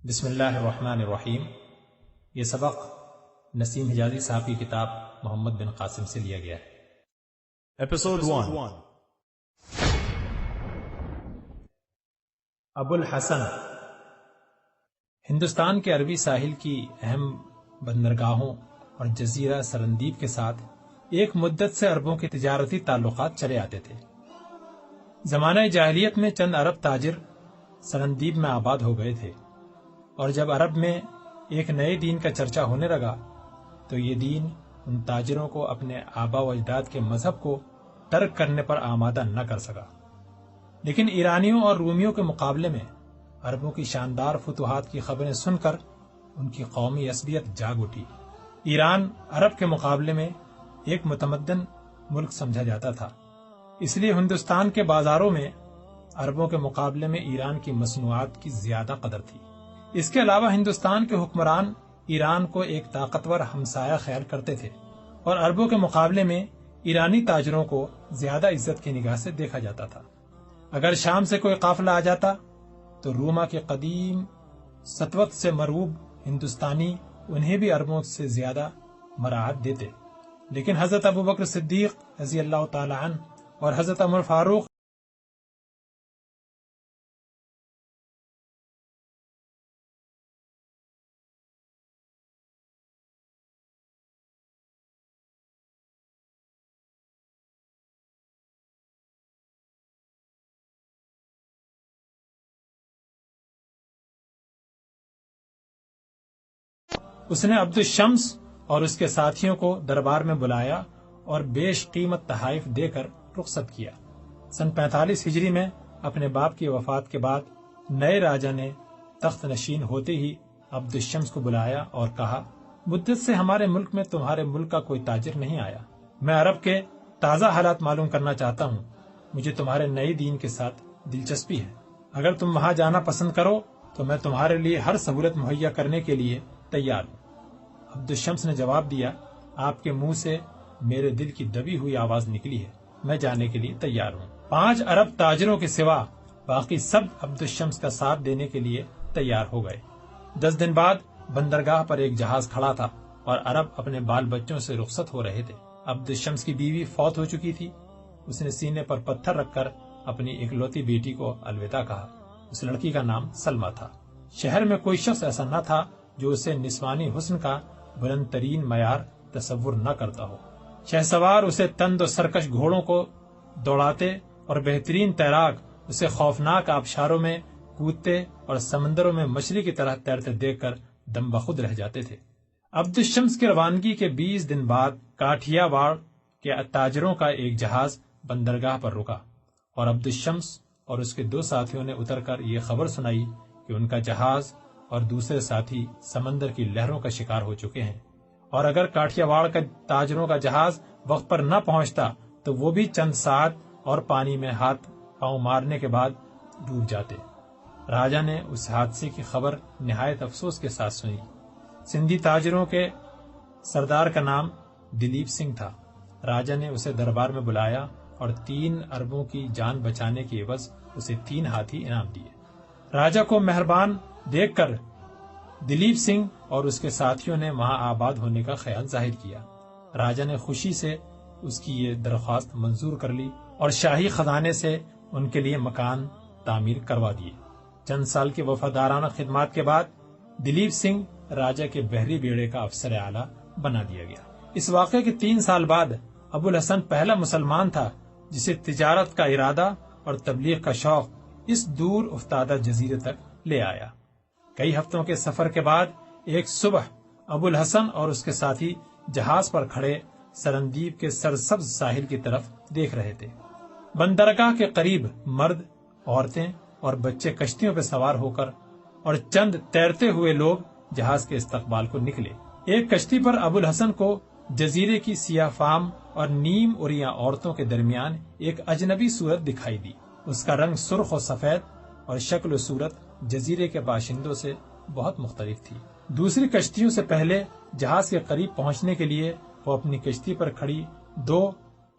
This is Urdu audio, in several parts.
بسم اللہ الرحمن الرحیم۔ یہ سبق نسیم حجازی صاحب کی کتاب محمد بن قاسم سے لیا گیا ہے۔ Episode 1. ابو الحسن ہندوستان کے عربی ساحل کی اہم بندرگاہوں اور جزیرہ سرندیب کے ساتھ ایک مدت سے عربوں کے تجارتی تعلقات چلے آتے تھے۔ زمانہ جاہلیت میں چند عرب تاجر سرندیب میں آباد ہو گئے تھے، اور جب عرب میں ایک نئے دین کا چرچا ہونے لگا تو یہ دین ان تاجروں کو اپنے آبا و اجداد کے مذہب کو ترک کرنے پر آمادہ نہ کر سکا۔ لیکن ایرانیوں اور رومیوں کے مقابلے میں عربوں کی شاندار فتوحات کی خبریں سن کر ان کی قومی عصبیت جاگ اٹھی۔ ایران عرب کے مقابلے میں ایک متمدن ملک سمجھا جاتا تھا، اس لیے ہندوستان کے بازاروں میں عربوں کے مقابلے میں ایران کی مصنوعات کی زیادہ قدر تھی۔ اس کے علاوہ ہندوستان کے حکمران ایران کو ایک طاقتور ہمسایہ خیال کرتے تھے، اور عربوں کے مقابلے میں ایرانی تاجروں کو زیادہ عزت کی نگاہ سے دیکھا جاتا تھا۔ اگر شام سے کوئی قافلہ آ جاتا تو روما کے قدیم سطوت سے مرعوب ہندوستانی انہیں بھی عربوں سے زیادہ مراعات دیتے، لیکن حضرت ابوبکر صدیق رضی اللہ تعالی عنہ اور حضرت عمر فاروق اس نے عبد الشمس اور اس کے ساتھیوں کو دربار میں بلایا اور بیش قیمت تحائف دے کر رخصت کیا۔ سن 45 ہجری میں اپنے باپ کی وفات کے بعد نئے راجا نے تخت نشین ہوتے ہی عبد الشمس کو بلایا اور کہا، مدت سے ہمارے ملک میں تمہارے ملک کا کوئی تاجر نہیں آیا۔ میں عرب کے تازہ حالات معلوم کرنا چاہتا ہوں۔ مجھے تمہارے نئے دین کے ساتھ دلچسپی ہے۔ اگر تم وہاں جانا پسند کرو تو میں تمہارے لیے ہر سہولت مہیا کرنے کے لیے تیار ہوں۔ عبد الشمس نے جواب دیا، آپ کے منہ سے میرے دل کی دبی ہوئی آواز نکلی ہے، میں جانے کے لیے تیار ہوں۔ 5 عرب تاجروں کے سوا باقی سب عبد الشمس کا ساتھ دینے کے لیے تیار ہو گئے۔ 10 دن بعد بندرگاہ پر ایک جہاز کھڑا تھا اور عرب اپنے بال بچوں سے رخصت ہو رہے تھے۔ عبد الشمس کی بیوی فوت ہو چکی تھی۔ اس نے سینے پر پتھر رکھ کر اپنی اکلوتی بیٹی کو الوداع کہا۔ اس لڑکی کا نام سلمہ تھا۔ شہر میں کوئی شخص ایسا نہ تھا جو اسے نسوانی حسن کا بلند ترین معیار تصور نہ کرتا ہو۔ شہسوار اسے تند و سرکش گھوڑوں کو دوڑاتے اور بہترین تیراک اسے خوفناک آبشاروں میں کودتے اور سمندروں میں مچھلی کی طرح تیرتے دیکھ کر دم بخود رہ جاتے تھے۔ عبد الشمس کی روانگی کے 20 دن بعد کاٹھیا واڑ کے تاجروں کا ایک جہاز بندرگاہ پر رکا، اور عبد الشمس اور اس کے 2 ساتھیوں نے اتر کر یہ خبر سنائی کہ ان کا جہاز اور دوسرے ساتھی سمندر کی لہروں کا شکار ہو چکے ہیں، اور اگر کاٹھیا واڑ کا تاجروں کا جہاز وقت پر نہ پہنچتا تو وہ بھی چند ساعت اور پانی میں ہاتھ پاؤں مارنے کے بعد ڈوب جاتے۔ راجا نے اس حادثے کی خبر نہایت افسوس کے ساتھ سنی۔ سندھی تاجروں کے سردار کا نام دلیپ سنگھ تھا۔ راجا نے اسے دربار میں بلایا اور 3 عربوں کی جان بچانے کی عوض اسے 3 ہاتھی انعام دیے۔ راجا کو مہربان دیکھ کر دلیپ سنگھ اور اس کے ساتھیوں نے وہاں آباد ہونے کا خیال ظاہر کیا۔ راجا نے خوشی سے اس کی یہ درخواست منظور کر لی اور شاہی خزانے سے ان کے لیے مکان تعمیر کروا دیے۔ چند سال کی وفادارانہ خدمات کے بعد دلیپ سنگھ راجا کے بحری بیڑے کا افسر اعلیٰ بنا دیا گیا۔ اس واقعے کے 3 سال بعد ابو الحسن پہلا مسلمان تھا جسے تجارت کا ارادہ اور تبلیغ کا شوق اس دور افتادہ جزیرے تک لے آیا۔ کئی ہفتوں کے سفر کے بعد ایک صبح ابو الحسن اور اس کے ساتھی جہاز پر کھڑے سرندیب کے سرسبز ساحل کی طرف دیکھ رہے تھے۔ بندرگاہ کے قریب مرد، عورتیں اور بچے کشتیوں پہ سوار ہو کر اور چند تیرتے ہوئے لوگ جہاز کے استقبال کو نکلے۔ ایک کشتی پر ابو الحسن کو جزیرے کی سیاہ فام اور نیم اریاں عورتوں کے درمیان ایک اجنبی صورت دکھائی دی۔ اس کا رنگ سرخ و سفید اور شکل و صورت جزیرے کے باشندوں سے بہت مختلف تھی۔ دوسری کشتیوں سے پہلے جہاز کے قریب پہنچنے کے لیے وہ اپنی کشتی پر کھڑی 2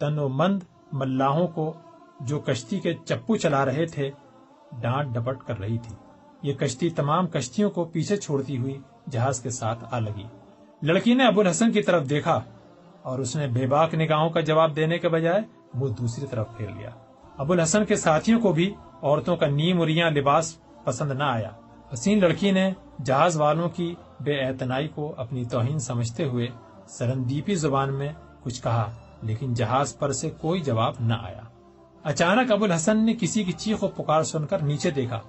تنومند ملاحوں کو جو کشتی کے چپو چلا رہے تھے ڈانٹ ڈپٹ کر رہی تھی۔ یہ کشتی تمام کشتیوں کو پیچھے چھوڑتی ہوئی جہاز کے ساتھ آ لگی۔ لڑکی نے ابوالحسن کی طرف دیکھا اور اس نے بے باک نگاہوں کا جواب دینے کے بجائے منہ دوسری طرف پھیر لیا۔ ابوالحسن کے ساتھیوں کو بھی عورتوں کا نیم اریاں لباس پسند نہ آیا۔ حسین لڑکی نے جہاز والوں کی بے اعتنائی کو اپنی توہین سمجھتے ہوئے سرندیپی زبان میں کچھ کہا، لیکن جہاز پر سے کوئی جواب نہ آیا۔ اچانک ابوالحسن نے کسی کی چیخ و پکار سن کر نیچے دیکھا۔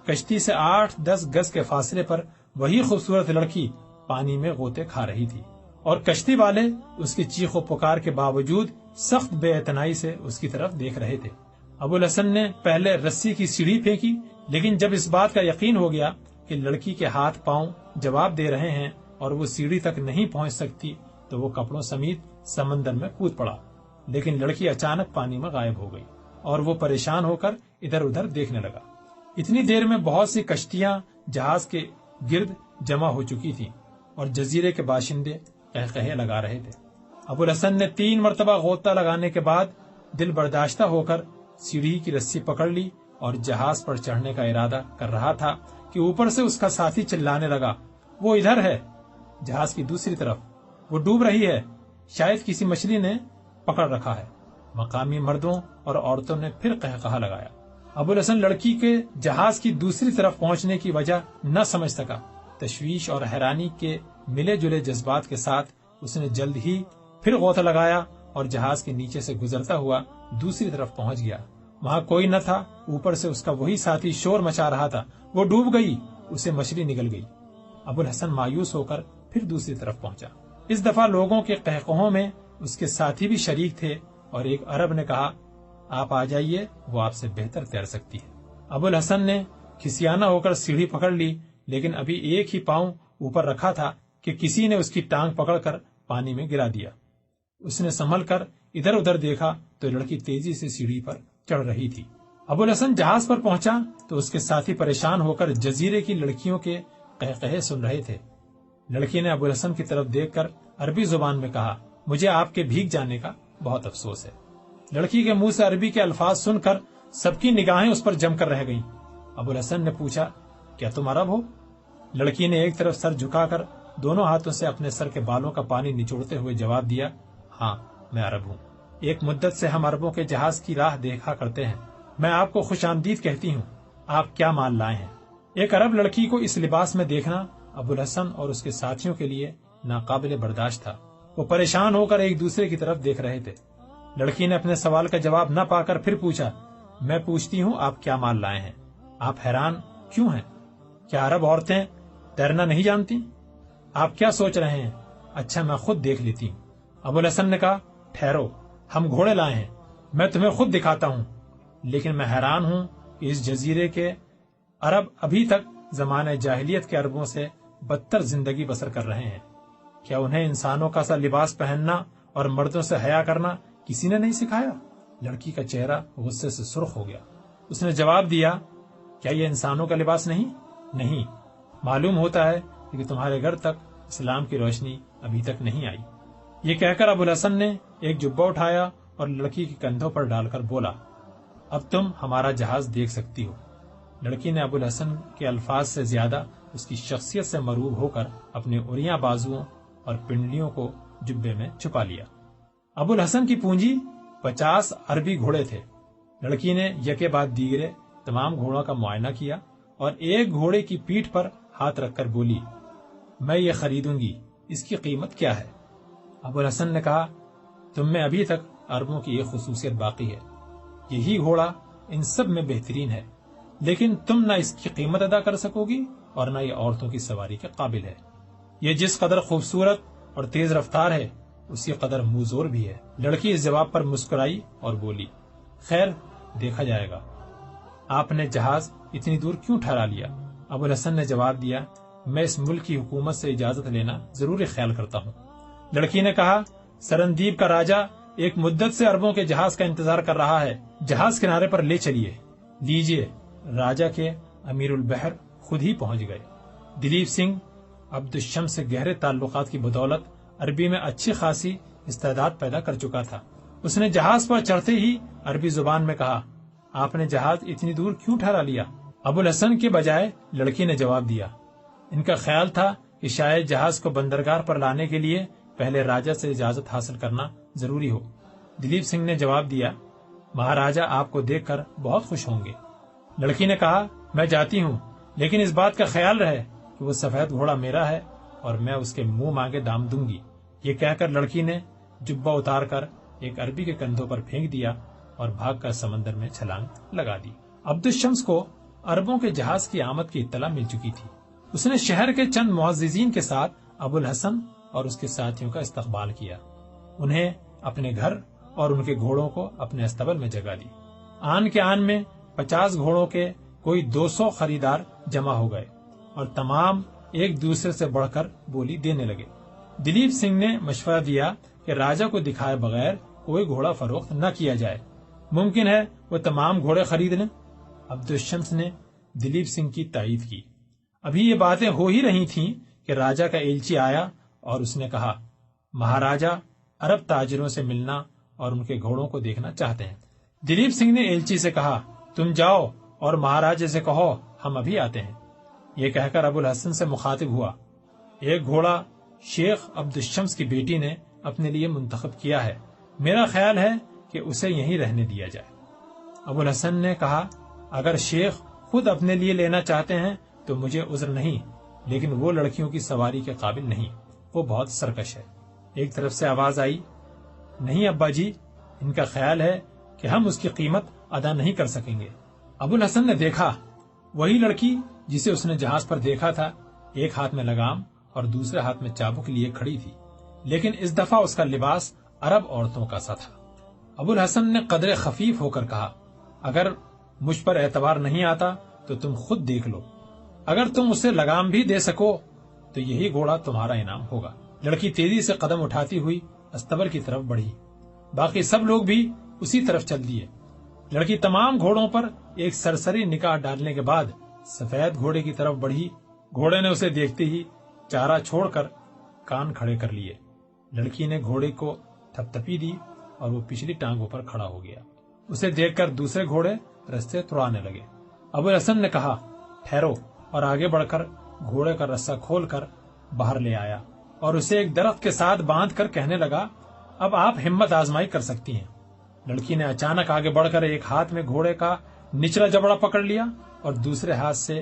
کشتی سے 8-10 گز کے فاصلے پر وہی خوبصورت لڑکی پانی میں غوطے کھا رہی تھی، اور کشتی والے اس کی چیخ و پکار کے باوجود سخت بے اعتنائی سے اس کی طرف دیکھ رہے تھے۔ ابوالحسن نے پہلے رسی کی سیڑھی پھینکی، لیکن جب اس بات کا یقین ہو گیا کہ لڑکی کے ہاتھ پاؤں جواب دے رہے ہیں اور وہ سیڑھی تک نہیں پہنچ سکتی، تو وہ کپڑوں سمیت سمندر میں کود پڑا۔ لیکن لڑکی اچانک پانی میں غائب ہو گئی اور وہ پریشان ہو کر ادھر ادھر دیکھنے لگا۔ اتنی دیر میں بہت سی کشتیاں جہاز کے گرد جمع ہو چکی تھیں اور جزیرے کے باشندے قہقہے لگا رہے تھے۔ ابوالحسن نے 3 مرتبہ غوطہ لگانے کے بعد دل برداشتہ ہو کر سیڑھی کی رسی پکڑ لی اور جہاز پر چڑھنے کا ارادہ کر رہا تھا کہ اوپر سے اس کا ساتھی چلانے لگا، وہ ادھر ہے، جہاز کی دوسری طرف، وہ ڈوب رہی ہے، شاید کسی مچھلی نے پکڑ رکھا ہے۔ مقامی مردوں اور عورتوں نے پھر قہقہا لگایا۔ ابوالحسن لڑکی کے جہاز کی دوسری طرف پہنچنے کی وجہ نہ سمجھ سکا۔ تشویش اور حیرانی کے ملے جلے جذبات کے ساتھ اس نے جلد ہی پھر غوطہ لگایا اور جہاز کے نیچے سے گزرتا ہوا دوسری طرف پہنچ گیا۔ وہاں کوئی نہ تھا، اوپر سے اس کا وہی ساتھی شور مچا رہا تھا، وہ ڈوب گئی، اسے مچھلی نگل گئی۔ ابوالحسن مایوس ہو کر پھر دوسری طرف پہنچا۔ اس دفعہ لوگوں کے قہقہوں میں اس کے ساتھی بھی شریک تھے اور ایک عرب نے کہا، آپ آ جائیے، وہ آپ سے بہتر تیر سکتی ہے۔ ابوالحسن نے کھسیانہ ہو کر سیڑھی پکڑ لی، لیکن ابھی ایک ہی پاؤں اوپر رکھا تھا کہ کسی نے اس کی ٹانگ پکڑ کر پانی میں گرا دیا۔ اس نے سنبھل کر ادھر ادھر دیکھا تو لڑکی تیزی سے سیڑھی پر چڑھ رہی تھی۔ ابوالحسن جہاز پر پہنچا تو اس کے ساتھی پریشان ہو کر جزیرے کی لڑکیوں کے قہقہے سن رہے تھے۔ لڑکی نے ابوالحسن کی طرف دیکھ کر عربی زبان میں کہا، مجھے آپ کے بھیگ جانے کا بہت افسوس ہے۔ لڑکی کے منہ سے عربی کے الفاظ سن کر سب کی نگاہیں اس پر جم کر رہ گئیں۔ ابوالحسن نے پوچھا، کیا تم عرب ہو؟ لڑکی نے ایک طرف سر جھکا کر دونوں ہاتھوں سے اپنے سر کے بالوں کا پانی نچوڑتے ہوئے جواب دیا، ہاں میں عرب ہوں، ایک مدت سے ہم عربوں کے جہاز کی راہ دیکھا کرتے ہیں، میں آپ کو خوش آمدید کہتی ہوں، آپ کیا مال لائے ہیں؟ ایک عرب لڑکی کو اس لباس میں دیکھنا ابوالحسن اور اس کے ساتھیوں کے لیے ناقابل برداشت تھا۔ وہ پریشان ہو کر ایک دوسرے کی طرف دیکھ رہے تھے۔ لڑکی نے اپنے سوال کا جواب نہ پا کر پھر پوچھا، میں پوچھتی ہوں آپ کیا مال لائے ہیں؟ آپ حیران کیوں ہیں؟ کیا عرب عورتیں تیرنا نہیں جانتی؟ آپ کیا سوچ رہے ہیں؟ اچھا میں خود دیکھ لیتی ہوں۔ ابوالحسن نے کہا، ٹھہرو، ہم گھوڑے لائے ہیں، میں تمہیں خود دکھاتا ہوں، لیکن میں حیران ہوں کہ اس جزیرے کے عرب ابھی تک زمانہ جاہلیت کے عربوں سے بدتر زندگی بسر کر رہے ہیں۔ کیا انہیں انسانوں کا سا لباس پہننا اور مردوں سے حیا کرنا کسی نے نہیں سکھایا؟ لڑکی کا چہرہ غصے سے سرخ ہو گیا۔ اس نے جواب دیا، کیا یہ انسانوں کا لباس نہیں؟ نہیں، معلوم ہوتا ہے کہ تمہارے گھر تک اسلام کی روشنی ابھی تک نہیں آئی۔ یہ کہہ کر ابوالحسن نے ایک جبہ اٹھایا اور لڑکی کے کندھوں پر ڈال کر بولا، اب تم ہمارا جہاز دیکھ سکتی ہو۔ لڑکی نے ابوالحسن کے الفاظ سے زیادہ اس کی شخصیت سے مرعوب ہو کر اپنے اریاں بازوؤں اور پنڈلیوں کو جبے میں چھپا لیا۔ ابوالحسن کی پونجی 50 عربی گھوڑے تھے۔ لڑکی نے یکے بعد دیگرے تمام گھوڑوں کا معائنہ کیا اور ایک گھوڑے کی پیٹھ پر ہاتھ رکھ کر بولی، میں یہ خریدوں گی، اس کی قیمت کیا ہے؟ ابوالحسن نے کہا، تم میں ابھی تک عربوں کی ایک خصوصیت باقی ہے، یہی گھوڑا ان سب میں بہترین ہے، لیکن تم نہ اس کی قیمت ادا کر سکو گی اور نہ یہ عورتوں کی سواری کے قابل ہے۔ یہ جس قدر خوبصورت اور تیز رفتار ہے اسی قدر موزور بھی ہے۔ لڑکی اس جواب پر مسکرائی اور بولی، خیر دیکھا جائے گا، آپ نے جہاز اتنی دور کیوں ٹھہرا لیا؟ ابوالحسن نے جواب دیا، میں اس ملک کی حکومت سے اجازت لینا ضروری خیال کرتا ہوں۔ لڑکی نے کہا، سرندیپ کا راجہ ایک مدت سے عربوں کے جہاز کا انتظار کر رہا ہے، جہاز کنارے پر لے چلیے۔ لیجیے۔ راجہ کے امیر البحر خود ہی پہنچ گئے۔ دلیپ سنگھ عبدالشمس سے گہرے تعلقات کی بدولت عربی میں اچھی خاصی استعداد پیدا کر چکا تھا۔ اس نے جہاز پر چڑھتے ہی عربی زبان میں کہا، آپ نے جہاز اتنی دور کیوں ٹھہرا لیا؟ ابو الحسن کے بجائے لڑکی نے جواب دیا۔ ان کا خیال تھا کہ شاید جہاز کو بندرگاہ پر لانے کے لیے پہلے راجا سے اجازت حاصل کرنا ضروری ہو۔ دلیپ سنگھ نے جواب دیا، مہاراجا آپ کو دیکھ کر بہت خوش ہوں گے۔ لڑکی نے کہا، میں جاتی ہوں، لیکن اس بات کا خیال رہے کہ وہ سفید گھوڑا میرا ہے اور میں اس کے منہ مانگے دام دوں گی۔ یہ کہہ کر لڑکی نے جبہ اتار کر ایک عربی کے کندھوں پر پھینک دیا اور بھاگ کر سمندر میں چھلانگ لگا دی۔ عبدالشمس کو عربوں کے جہاز کی آمد کی اطلاع مل چکی تھی۔ اس نے شہر کے چند معززین کے ساتھ ابو الحسن اور اس کے ساتھیوں کا استقبال کیا، انہیں اپنے گھر اور ان کے گھوڑوں کو اپنے استبل میں جگہ دی۔ آن کے آن میں 50 گھوڑوں کے کوئی 200 خریدار جمع ہو گئے اور تمام ایک دوسرے سے بڑھ کر بولی دینے لگے۔ دلیپ سنگھ نے مشورہ دیا کہ راجا کو دکھائے بغیر کوئی گھوڑا فروخت نہ کیا جائے، ممکن ہے وہ تمام گھوڑے خرید لیں۔ عبدالشمس نے دلیپ سنگھ کی تائید کی۔ ابھی یہ باتیں ہو ہی رہی تھیں کہ راجا کا ایلچی آیا اور اس نے کہا، مہاراجا عرب تاجروں سے ملنا اور ان کے گھوڑوں کو دیکھنا چاہتے ہیں۔ دلیپ سنگھ نے ایلچی سے کہا، تم جاؤ اور مہاراجا سے کہو ہم ابھی آتے ہیں۔ یہ کہہ کر ابو الحسن سے مخاطب ہوا، ایک گھوڑا شیخ عبدالشمس کی بیٹی نے اپنے لیے منتخب کیا ہے، میرا خیال ہے کہ اسے یہیں رہنے دیا جائے۔ ابو الحسن نے کہا، اگر شیخ خود اپنے لیے لینا چاہتے ہیں تو مجھے عذر نہیں، لیکن وہ لڑکیوں کی سواری کے قابل نہیں، وہ بہت سرکش ہے۔ ایک طرف سے آواز آئی، نہیں ابا جی، ان کا خیال ہے کہ ہم اس کی قیمت ادا نہیں کر سکیں گے۔ ابو الحسن نے دیکھا، وہی لڑکی جسے اس نے جہاز پر دیکھا تھا، ایک ہاتھ میں لگام اور دوسرے ہاتھ میں چابک لیے کھڑی تھی، لیکن اس دفعہ اس کا لباس عرب عورتوں کا سا تھا۔ ابو الحسن نے قدرے خفیف ہو کر کہا، اگر مجھ پر اعتبار نہیں آتا تو تم خود دیکھ لو، اگر تم اسے لگام بھی دے سکو تو یہی گھوڑا تمہارا انعام ہوگا۔ لڑکی تیزی سے قدم اٹھاتی ہوئی استبل کی طرف بڑھی، باقی سب لوگ بھی اسی طرف چل دیے۔ لڑکی تمام گھوڑوں پر ایک سرسری نگاہ ڈالنے کے بعد سفید گھوڑے کی طرف بڑھی۔ گھوڑے نے اسے دیکھتے ہی چارہ چھوڑ کر کان کھڑے کر لیے۔ لڑکی نے گھوڑے کو تھپتپی دی اور وہ پچھلی ٹانگوں پر کھڑا ہو گیا۔ اسے دیکھ کر دوسرے گھوڑے رستے توڑانے لگے۔ ابو الحسن نے کہا، ٹھہرو، اور آگے بڑھ کر گھوڑے کا رسہ کھول کر باہر لے آیا اور اسے ایک درخت کے ساتھ باندھ کر کہنے لگا، اب آپ ہمت آزمائی کر سکتی ہیں۔ لڑکی نے اچانک آگے بڑھ کر ایک ہاتھ میں گھوڑے کا نچلا جبڑا پکڑ لیا اور دوسرے ہاتھ سے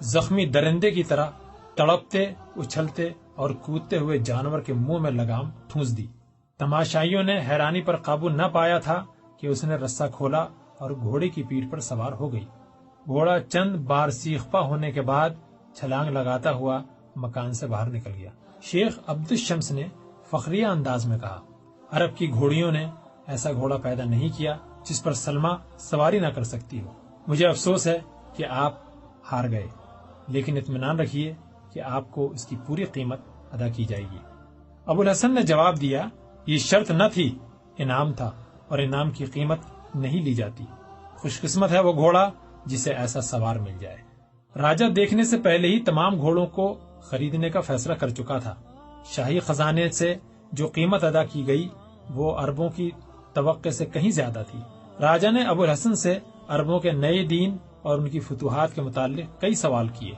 زخمی درندے کی طرح تڑپتے، اچھلتے اور کودتے ہوئے جانور کے منہ میں لگام ٹھونس دی۔ تماشائیوں نے حیرانی پر قابو نہ پایا تھا کہ اس نے رسہ کھولا اور گھوڑے کی پیٹھ پر سوار ہو گئی۔ گھوڑا چند بار سیخپا ہونے کے بعد چھلانگ لگاتا ہوا مکان سے باہر نکل گیا۔ شیخ عبدالشمس نے فخریہ انداز میں کہا، عرب کی گھوڑیوں نے ایسا گھوڑا پیدا نہیں کیا جس پر سلمہ سواری نہ کر سکتی ہو۔ مجھے افسوس ہے کہ آپ ہار گئے، لیکن اطمینان رکھیے کہ آپ کو اس کی پوری قیمت ادا کی جائے گی۔ ابو الحسن نے جواب دیا، یہ شرط نہ تھی، انعام تھا، اور انعام کی قیمت نہیں لی جاتی۔ خوش قسمت ہے وہ گھوڑا جسے ایسا سوار مل جائے۔ راجہ دیکھنے سے پہلے ہی تمام گھوڑوں کو خریدنے کا فیصلہ کر چکا تھا۔ شاہی خزانے سے جو قیمت ادا کی گئی وہ عربوں کی توقع سے کہیں زیادہ تھی۔ راجہ نے ابو الحسن سے عربوں کے نئے دین اور ان کی فتوحات کے متعلق کئی سوال کیے۔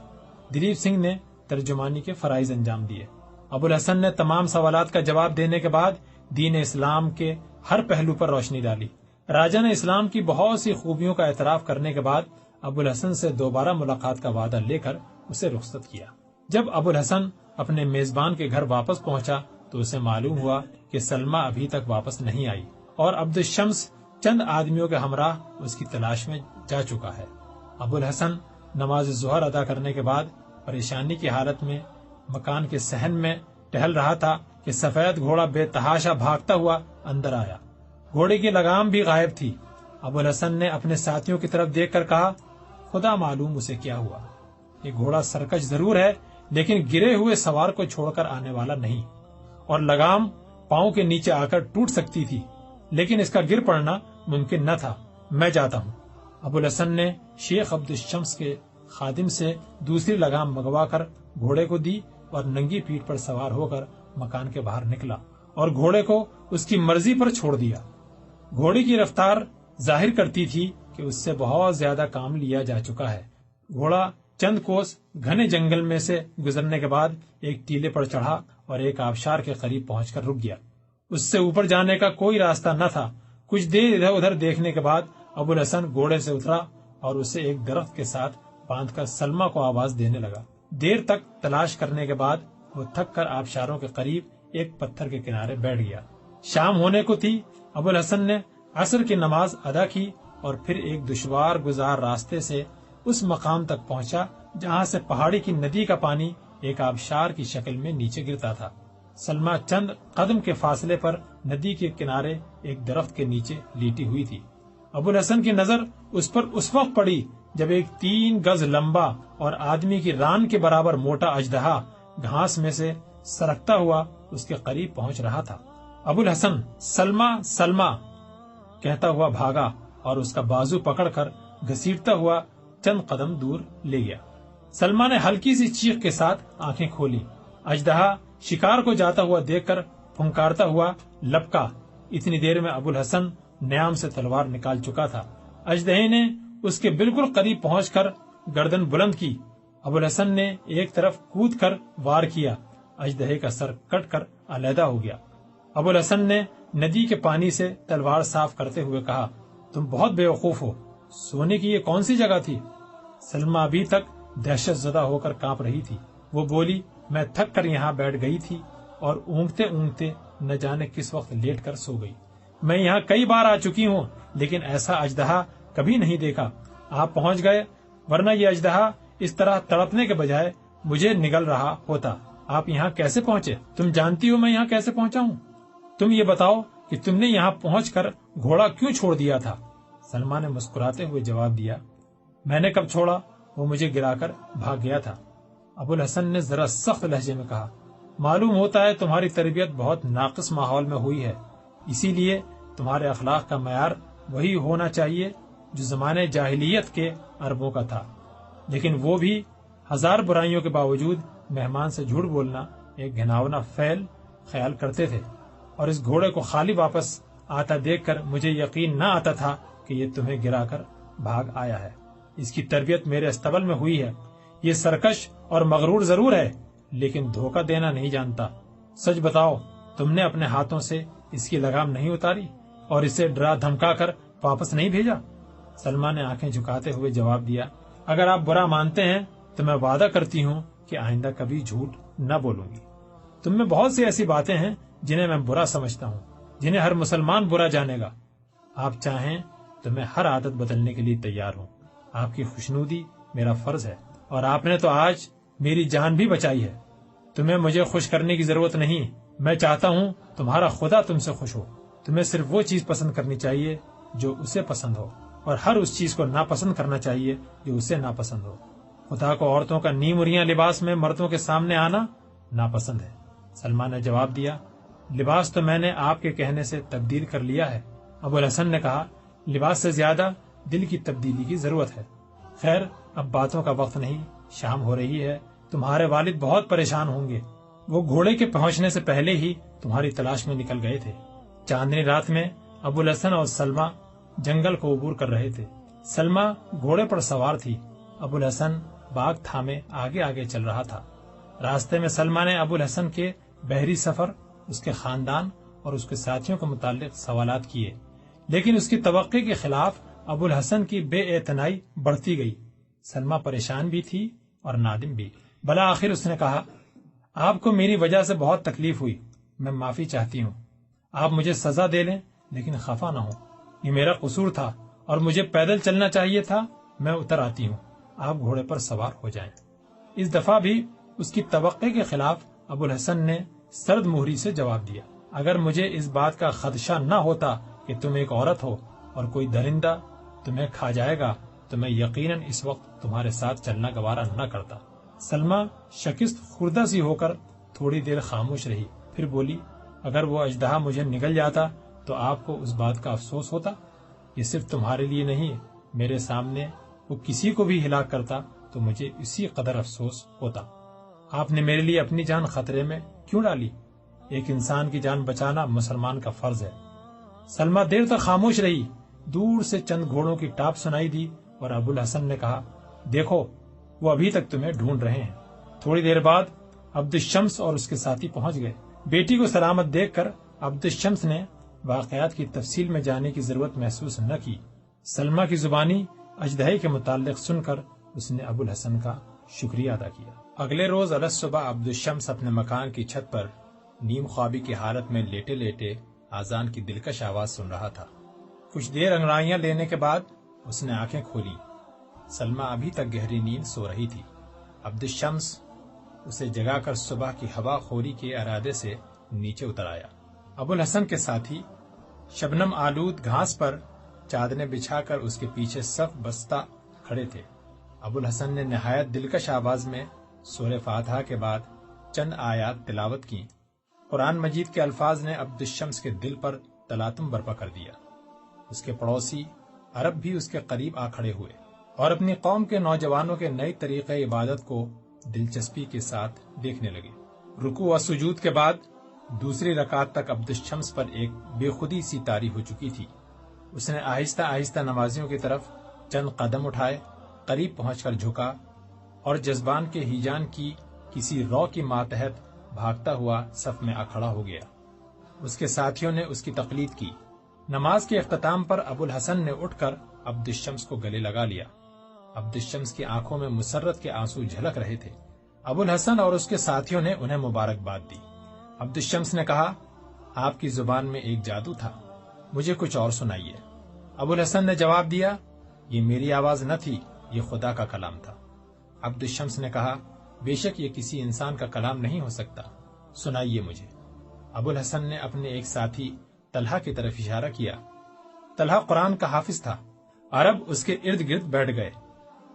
دلیپ سنگھ نے ترجمانی کے فرائض انجام دیے۔ ابو الحسن نے تمام سوالات کا جواب دینے کے بعد دین اسلام کے ہر پہلو پر روشنی ڈالی۔ راجہ نے اسلام کی بہت سی خوبیوں کا اعتراف کرنے کے بعد ابو الحسن سے دوبارہ ملاقات کا وعدہ لے کر اسے رخصت کیا۔ جب ابو الحسن اپنے میزبان کے گھر واپس پہنچا تو اسے معلوم ہوا کہ سلمہ ابھی تک واپس نہیں آئی اور عبدالشمس چند آدمیوں کے ہمراہ اس کی تلاش میں جا چکا ہے۔ ابو الحسن نماز ظہر ادا کرنے کے بعد پریشانی کی حالت میں مکان کے صحن میں ٹہل رہا تھا کہ سفید گھوڑا بے تحاشا بھاگتا ہوا اندر آیا۔ گھوڑے کی لگام بھی غائب تھی۔ ابو الحسن نے اپنے ساتھیوں کی طرف دیکھ کر کہا، خدا معلوم اسے کیا ہوا۔ یہ گھوڑا سرکش ضرور ہے لیکن گرے ہوئے سوار کو چھوڑ کر آنے والا نہیں، اور لگام پاؤں کے نیچے آ کر ٹوٹ سکتی تھی لیکن اس کا گر پڑنا ممکن نہ تھا۔ میں جاتا ہوں۔ ابو الحسن نے شیخ عبدالشمس کے خادم سے دوسری لگام منگوا کر گھوڑے کو دی اور ننگی پیٹھ پر سوار ہو کر مکان کے باہر نکلا اور گھوڑے کو اس کی مرضی پر چھوڑ دیا۔ گھوڑے کی رفتار ظاہر کرتی تھی کہ اس سے بہت زیادہ کام لیا جا چکا ہے۔ گھوڑا چند کوس گھنے جنگل میں سے گزرنے کے بعد ایک ٹیلے پر چڑھا اور ایک آبشار کے قریب پہنچ کر رک گیا۔ اس سے اوپر جانے کا کوئی راستہ نہ تھا۔ کچھ دیر ادھر ادھر دیکھنے کے بعد ابو الحسن گھوڑے سے اترا اور اسے ایک درخت کے ساتھ باندھ کر سلمہ کو آواز دینے لگا۔ دیر تک تلاش کرنے کے بعد وہ تھک کر آبشاروں کے قریب ایک پتھر کے کنارے بیٹھ گیا۔ شام ہونے کو تھی۔ ابو الحسن نے عصر کی نماز ادا کی اور پھر ایک دشوار گزار راستے سے اس مقام تک پہنچا جہاں سے پہاڑی کی ندی کا پانی ایک آبشار کی شکل میں نیچے گرتا تھا۔ سلمہ چند قدم کے فاصلے پر ندی کے کنارے ایک درخت کے نیچے لیٹی ہوئی تھی۔ ابو الحسن کی نظر اس پر اس وقت پڑی جب ایک 3 گز لمبا اور آدمی کی ران کے برابر موٹا اژدہا گھاس میں سے سرکتا ہوا اس کے قریب پہنچ رہا تھا۔ ابو الحسن سلمہ سلمہ کہتا ہوا بھاگا اور اس کا بازو پکڑ کر گھسیٹتا ہوا چند قدم دور لے گیا۔ سلمہ نے ہلکی سی چیخ کے ساتھ آنکھیں کھولی۔ اژدہا شکار کو جاتا ہوا دیکھ کر پھنکارتا ہوا لپکا۔ اتنی دیر میں ابو الحسن نیام سے تلوار نکال چکا تھا۔ اژدہے نے اس کے بالکل قریب پہنچ کر گردن بلند کی۔ ابو الحسن نے ایک طرف کود کر وار کیا۔ اژدہے کا سر کٹ کر علیحدہ ہو گیا۔ ابو الحسن نے ندی کے پانی سے تلوار صاف کرتے ہوئے کہا، تم بہت بے وقوف ہو۔ سونے کی یہ کون سی جگہ تھی؟ سلمہ ابھی تک دہشت زدہ ہو کر کانپ رہی تھی۔ وہ بولی، میں تھک کر یہاں بیٹھ گئی تھی اور اونگتے اونگتے نہ جانے کس وقت لیٹ کر سو گئی۔ میں یہاں کئی بار آ چکی ہوں لیکن ایسا اژدہا کبھی نہیں دیکھا۔ آپ پہنچ گئے، ورنہ یہ اژدہا اس طرح تڑپنے کے بجائے مجھے نگل رہا ہوتا۔ آپ یہاں کیسے پہنچے؟ تم جانتی ہو میں یہاں کیسے پہنچا ہوں؟ تم یہ بتاؤ کہ تم نے یہاں پہنچ کر گھوڑا کیوں چھوڑ دیا تھا؟ سلمہ نے مسکراتے ہوئے جواب دیا، میں نے کب چھوڑا؟ وہ مجھے گرا کر بھاگ گیا تھا۔ ابو الحسن نے ذرا سخت لہجے میں کہا، معلوم ہوتا ہے تمہاری تربیت بہت ناقص ماحول میں ہوئی ہے، اسی لیے تمہارے اخلاق کا معیار وہی ہونا چاہیے جو زمانے جاہلیت کے عربوں کا تھا۔ لیکن وہ بھی 1000 برائیوں کے باوجود مہمان سے جھوٹ بولنا ایک گھناؤنا فعل خیال کرتے تھے، اور اس گھوڑے کو خالی واپس آتا دیکھ کر مجھے یقین نہ آتا تھا کہ یہ تمہیں گرا کر بھاگ آیا ہے۔ اس کی تربیت میرے استبل میں ہوئی ہے۔ یہ سرکش اور مغرور ضرور ہے لیکن دھوکہ دینا نہیں جانتا۔ سچ بتاؤ، تم نے اپنے ہاتھوں سے اس کی لگام نہیں اتاری اور اسے ڈرا دھمکا کر واپس نہیں بھیجا؟ سلمہ نے آنکھیں جھکاتے ہوئے جواب دیا، اگر آپ برا مانتے ہیں تو میں وعدہ کرتی ہوں کہ آئندہ کبھی جھوٹ نہ بولوں گی۔ تم میں بہت سی ایسی باتیں ہیں جنہیں میں برا سمجھتا ہوں، جنہیں ہر مسلمان برا جانے گا۔ آپ چاہیں تو میں ہر عادت بدلنے کے لیے تیار ہوں۔ آپ کی خوشنودی میرا فرض ہے اور آپ نے تو آج میری جان بھی بچائی ہے۔ تمہیں مجھے خوش کرنے کی ضرورت نہیں، میں چاہتا ہوں تمہارا خدا تم سے خوش ہو۔ تمہیں صرف وہ چیز پسند کرنی چاہیے جو اسے پسند ہو، اور ہر اس چیز کو ناپسند کرنا چاہیے جو اسے ناپسند ہو۔ خدا کو عورتوں کا نیم اریاں لباس میں مردوں کے سامنے آنا ناپسند ہے۔ سلمہ نے جواب دیا، لباس تو میں نے آپ کے کہنے سے تبدیل کر لیا ہے۔ ابو الحسن نے کہا، لباس سے زیادہ دل کی تبدیلی کی ضرورت ہے۔ خیر، اب باتوں کا وقت نہیں، شام ہو رہی ہے، تمہارے والد بہت پریشان ہوں گے۔ وہ گھوڑے کے پہنچنے سے پہلے ہی تمہاری تلاش میں نکل گئے تھے۔ چاندنی رات میں ابو الحسن اور سلمہ جنگل کو عبور کر رہے تھے۔ سلمہ گھوڑے پر سوار تھی، ابو الحسن باغ تھامے آگے آگے چل رہا تھا۔ راستے میں سلمہ نے ابو الحسن کے بحری سفر، اس کے خاندان اور اس کے ساتھیوں کے متعلق سوالات کیے، لیکن اس کی توقع کے خلاف ابو الحسن کی بے اعتنائی بڑھتی گئی۔ سلمہ پریشان بھی تھی اور نادم بھی۔ بلاآخر اس نے کہا، آپ کو میری وجہ سے بہت تکلیف ہوئی، میں معافی چاہتی ہوں۔ آپ مجھے سزا دے لیں لیکن خفا نہ ہوں، یہ میرا قصور تھا اور مجھے پیدل چلنا چاہیے تھا، میں اتر آتی ہوں، آپ گھوڑے پر سوار ہو جائیں۔ اس دفعہ بھی اس کی توقع کے خلاف ابو الحسن نے سرد مہری سے جواب دیا، اگر مجھے اس بات کا خدشہ نہ ہوتا کہ تم ایک عورت ہو اور کوئی درندہ تمہیں کھا جائے گا تو میں یقیناً اس وقت تمہارے ساتھ چلنا گوارا نہ کرتا۔ سلمہ شکست خوردہ سی ہو کر تھوڑی دیر خاموش رہی، پھر بولی، اگر وہ اژدہا مجھے نگل جاتا تو آپ کو اس بات کا افسوس ہوتا؟ یہ صرف تمہارے لیے نہیں، میرے سامنے وہ کسی کو بھی ہلاک کرتا تو مجھے اسی قدر افسوس ہوتا۔ آپ نے میرے لیے اپنی جان خطرے میں کیوں ڈالی؟ ایک انسان کی جان بچانا مسلمان کا فرض ہے۔ سلمہ دیر تک خاموش رہی۔ دور سے چند گھوڑوں کی ٹاپ سنائی دی اور ابو الحسن نے کہا، دیکھو وہ ابھی تک تمہیں ڈھونڈ رہے ہیں۔ تھوڑی دیر بعد عبدالشمس اور اس کے ساتھی پہنچ گئے۔ بیٹی کو سلامت دیکھ کر عبدالشمس نے واقعات کی تفصیل میں جانے کی ضرورت محسوس نہ کی۔ سلمہ کی زبانی اژدہائی کے متعلق سن کر اس نے ابو الحسن کا شکریہ ادا کیا۔ اگلے روز علیہ صبح عبدالشمس اپنے مکان کی چھت پر نیم خوابی کی حالت میں لیٹے لیٹے آذان کی دلکش آواز سن رہا تھا۔ کچھ دیر انگڑائیاں لینے کے بعد اس نے آنکھیں کھولی۔ سلمہ ابھی تک گہری نیند سو رہی تھی۔ عبدالشمس اسے جگا کر صبح کی ہوا خوری کے ارادے سے نیچے اتر آیا۔ ابو الحسن کے ساتھی شبنم آلود گھاس پر چادریں بچھا کر اس کے پیچھے صف بستہ کھڑے تھے۔ ابو الحسن نے نہایت دلکش آواز میں سورہ فاتحہ کے بعد چند آیات تلاوت کی۔ قرآن مجید کے الفاظ نے عبدالشمس کے دل پر تلاطم برپا کر دیا۔ اس کے پڑوسی عرب بھی اس کے قریب آ کھڑے ہوئے اور اپنی قوم کے نوجوانوں کے نئے طریقے عبادت کو دلچسپی کے ساتھ دیکھنے لگے۔ رکوع و سجود کے بعد دوسری رکعت تک عبدالشمس پر ایک بے خودی سی طاری ہو چکی تھی۔ اس نے آہستہ آہستہ نمازیوں کی طرف چند قدم اٹھائے، قریب پہنچ کر جھکا اور جذبان کے ہیجان کی کسی رو کی ماتحت بھاگتا ہوا صف میں کھڑا ہو گیا۔ اس کے ساتھیوں نے اس کی تقلید کی۔ نماز کے اختتام پر ابو الحسن نے اٹھ کر عبدالشمس کو گلے لگا لیا۔ عبدالشمس کی آنکھوں میں مسرت کے آنسو جھلک رہے تھے۔ ابو الحسن اور اس کے ساتھیوں نے انہیں مبارکباد دی۔ عبدالشمس نے کہا، آپ کی زبان میں ایک جادو تھا، مجھے کچھ اور سنائیے۔ ابو الحسن نے جواب دیا، یہ میری آواز نہ تھی، یہ خدا کا کلام تھا۔ عبدالشمس نے کہا، بے شک یہ کسی انسان کا کلام نہیں ہو سکتا، سنائیے مجھے۔ ابو الحسن نے اپنے ایک ساتھی طلحہ کی طرف اشارہ کیا۔ طلحہ قرآن کا حافظ تھا۔ عرب اس کے ارد گرد بیٹھ گئے۔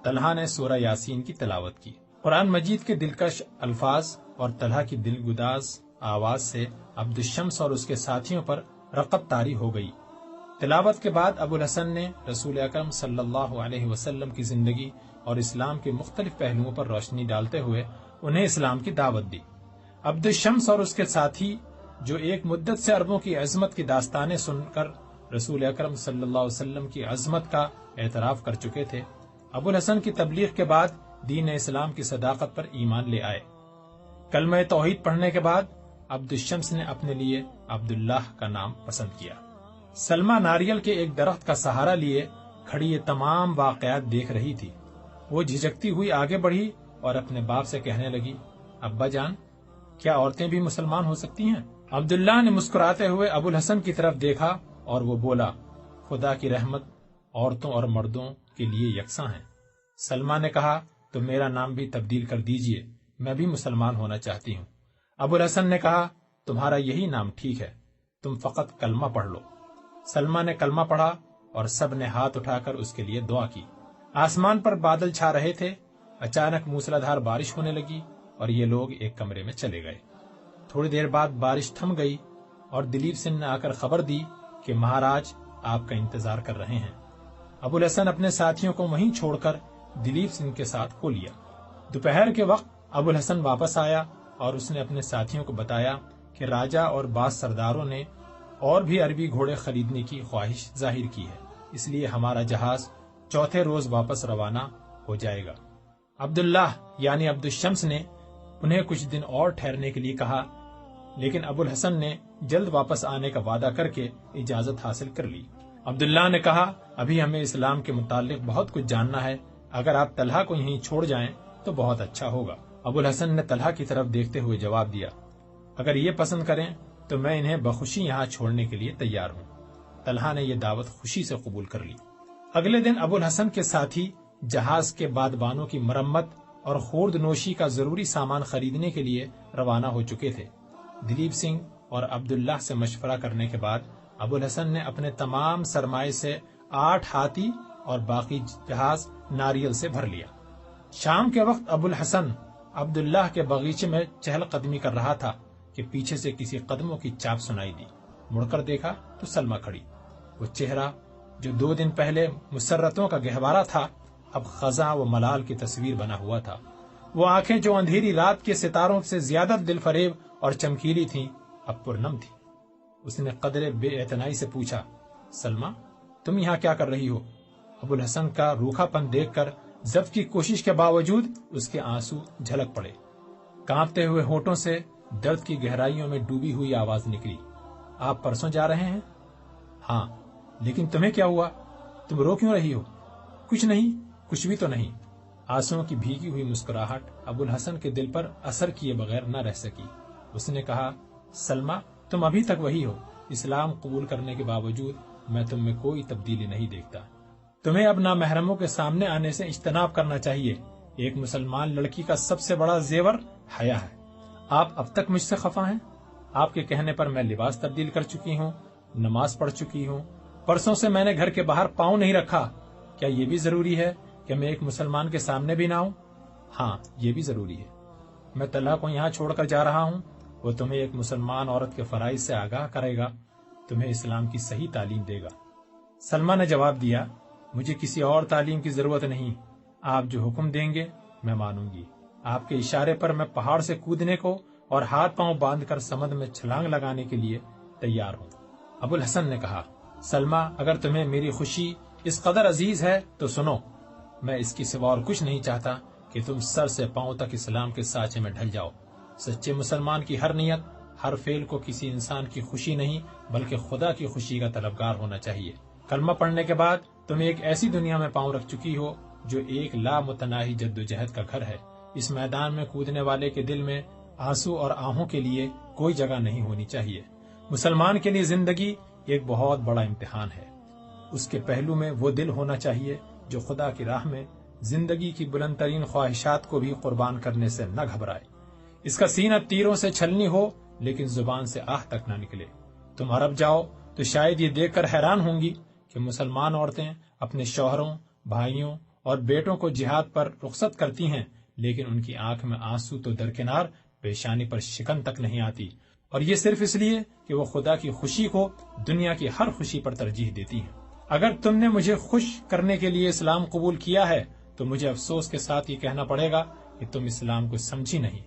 طلحہ نے سورہ یاسین کی تلاوت کی۔ قرآن مجید کے دلکش الفاظ اور طلحہ کی دلگداز آواز سے عبدالشمس اور اس کے ساتھیوں پر رقت طاری ہو گئی۔ تلاوت کے بعد ابو الحسن نے رسول اکرم صلی اللہ علیہ وسلم کی زندگی اور اسلام کے مختلف پہلوؤں پر روشنی ڈالتے ہوئے انہیں اسلام کی دعوت دی۔ عبدالشمس اور اس کے ساتھی جو ایک مدت سے عربوں کی عظمت کی داستانیں سن کر رسول اکرم صلی اللہ علیہ وسلم کی عظمت کا اعتراف کر چکے تھے، ابو الحسن کی تبلیغ کے بعد دین اسلام کی صداقت پر ایمان لے آئے۔ کلمہ توحید پڑھنے کے بعد عبدالشمس نے اپنے لیے عبداللہ کا نام پسند کیا۔ سلمہ ناریل کے ایک درخت کا سہارا لیے کھڑی یہ تمام واقعات دیکھ رہی تھی۔ وہ جھجکتی ہوئی آگے بڑھی اور اپنے باپ سے کہنے لگی، ابا جان، کیا عورتیں بھی مسلمان ہو سکتی ہیں؟ عبداللہ نے مسکراتے ہوئے ابو الحسن کی طرف دیکھا اور وہ بولا، خدا کی رحمت عورتوں اور مردوں کے لیے یکساں ہے۔ سلمہ نے کہا، تو میرا نام بھی تبدیل کر دیجئے، میں بھی مسلمان ہونا چاہتی ہوں۔ ابو الحسن نے کہا، تمہارا یہی نام ٹھیک ہے، تم فقط کلمہ پڑھ لو۔ سلمہ نے کلمہ پڑھا اور سب نے ہاتھ اٹھا کر اس کے لیے دعا کی۔ آسمان پر بادل چھا رہے تھے۔ اچانک موسلادھار بارش ہونے لگی اور یہ لوگ ایک کمرے میں چلے گئے۔ تھوڑی دیر بعد بارش تھم گئی اور دلیپ سنگھ نے آ کر خبر دی کہ مہاراج آپ کا انتظار کر رہے ہیں۔ ابو الحسن اپنے ساتھیوں کو وہیں چھوڑ کر دلیپ سنگھ کے ساتھ ہو لیا۔ دوپہر کے وقت ابو الحسن واپس آیا اور اس نے اپنے ساتھیوں کو بتایا کہ راجہ اور بعض سرداروں نے اور بھی عربی گھوڑے خریدنے کی خواہش ظاہر کی ہے، اس لیے ہمارا جہاز چوتھے روز واپس روانہ ہو جائے گا۔ عبداللہ یعنی عبدالشمس نے انہیں کچھ دن اور ٹھہرنے کے لیے کہا، لیکن ابو الحسن نے جلد واپس آنے کا وعدہ کر کے اجازت حاصل کر لی۔ عبداللہ نے کہا، ابھی ہمیں اسلام کے متعلق بہت کچھ جاننا ہے، اگر آپ طلحہ کو یہیں چھوڑ جائیں تو بہت اچھا ہوگا۔ ابو الحسن نے طلحہ کی طرف دیکھتے ہوئے جواب دیا، اگر یہ پسند کریں تو میں انہیں بخوشی یہاں چھوڑنے کے لیے تیار ہوں۔ طلحہ نے یہ دعوت خوشی سے قبول کر لی۔ اگلے دن ابو الحسن کے ساتھی جہاز کے بادبانوں کی مرمت اور خورد نوشی کا ضروری سامان خریدنے کے لیے روانہ ہو چکے تھے۔ دلیپ سنگھ اور عبداللہ سے مشورہ کرنے کے بعد ابو الحسن نے اپنے تمام سرمائے سے 8 ہاتھی اور باقی جہاز ناریل سے بھر لیا۔ شام کے وقت ابو الحسن عبداللہ کے باغیچے میں چہل قدمی کر رہا تھا کہ پیچھے سے کسی قدموں کی چاپ سنائی دی۔ مڑ کر دیکھا تو سلمہ کھڑی۔ وہ چہرہ جو 2 دن پہلے مسرتوں کا گہوارہ تھا، اب خزاں و ملال کی تصویر بنا ہوا تھا۔ وہ آنکھیں جو اندھیری رات کے ستاروں سے زیادہ دل فریب اور چمکیلی تھیں، اب پرنم تھی۔ اس نے قدرے بے اعتنائی سے پوچھا، سلمہ، تم یہاں کیا کر رہی ہو؟ ابو الحسن کا روکھا پن دیکھ کر ضبط کی کوشش کے باوجود اس کے آنسو جھلک پڑے۔ کانپتے ہوئے ہونٹوں سے درد کی گہرائیوں میں ڈوبی ہوئی آواز نکلی، آپ پرسوں جا رہے ہیں؟ ہاں، لیکن تمہیں کیا ہوا؟ تم رو کیوں رہی ہو؟ کچھ نہیں، کچھ بھی تو نہیں۔ آنسوؤں کی بھیگی ہوئی مسکراہٹ ابوالحسن کے دل پر اثر کیے بغیر نہ رہ سکی۔ اس نے کہا، سلمہ، تم ابھی تک وہی ہو۔ اسلام قبول کرنے کے باوجود میں تم میں کوئی تبدیلی نہیں دیکھتا۔ تمہیں اب نامحرموں کے سامنے آنے سے اجتناب کرنا چاہیے۔ ایک مسلمان لڑکی کا سب سے بڑا زیور حیا ہے۔ آپ اب تک مجھ سے خفا ہیں؟ آپ کے کہنے پر میں لباس تبدیل کر چکی ہوں، نماز پڑھ چکی ہوں، پرسوں سے میں نے گھر کے باہر پاؤں نہیں رکھا۔ کیا یہ بھی ضروری ہے کہ میں ایک مسلمان کے سامنے بھی نہ آؤں؟ ہاں، یہ بھی ضروری ہے۔ میں طلحہ کو یہاں چھوڑ کر جا رہا ہوں۔ وہ تمہیں ایک مسلمان عورت کے فرائض سے آگاہ کرے گا، تمہیں اسلام کی صحیح تعلیم دے گا۔ سلمہ نے جواب دیا، مجھے کسی اور تعلیم کی ضرورت نہیں۔ آپ جو حکم دیں گے میں مانوں گی۔ آپ کے اشارے پر میں پہاڑ سے کودنے کو اور ہاتھ پاؤں باندھ کر سمندر میں چھلانگ لگانے کے لیے تیار ہوں۔ ابوالحسن نے کہا، سلمہ، اگر تمہیں میری خوشی اس قدر عزیز ہے تو سنو، میں اس کی سوا اور کچھ نہیں چاہتا کہ تم سر سے پاؤں تک اسلام کے سانچے میں ڈھل جاؤ۔ سچے مسلمان کی ہر نیت، ہر فعل کو کسی انسان کی خوشی نہیں بلکہ خدا کی خوشی کا طلبگار ہونا چاہیے۔ کلمہ پڑھنے کے بعد تم ایک ایسی دنیا میں پاؤں رکھ چکی ہو جو ایک لامتناہی جدوجہد کا گھر ہے۔ اس میدان میں کودنے والے کے دل میں آنسو اور آہوں کے لیے کوئی جگہ نہیں ہونی چاہیے۔ مسلمان کے لیے زندگی ایک بہت بڑا امتحان ہے۔ اس کے پہلو میں وہ دل ہونا چاہیے جو خدا کی راہ میں زندگی کی بلند ترین خواہشات کو بھی قربان کرنے سے نہ گھبرائے۔ اس کا سینہ تیروں سے چھلنی ہو لیکن زبان سے آہ تک نہ نکلے۔ تم عرب جاؤ تو شاید یہ دیکھ کر حیران ہوں گی کہ مسلمان عورتیں اپنے شوہروں، بھائیوں اور بیٹوں کو جہاد پر رخصت کرتی ہیں، لیکن ان کی آنکھ میں آنسو تو درکنار پیشانی پر شکن تک نہیں آتی، اور یہ صرف اس لیے کہ وہ خدا کی خوشی کو دنیا کی ہر خوشی پر ترجیح دیتی ہیں۔ اگر تم نے مجھے خوش کرنے کے لیے اسلام قبول کیا ہے تو مجھے افسوس کے ساتھ یہ کہنا پڑے گا کہ تم اسلام کو سمجھی نہیں۔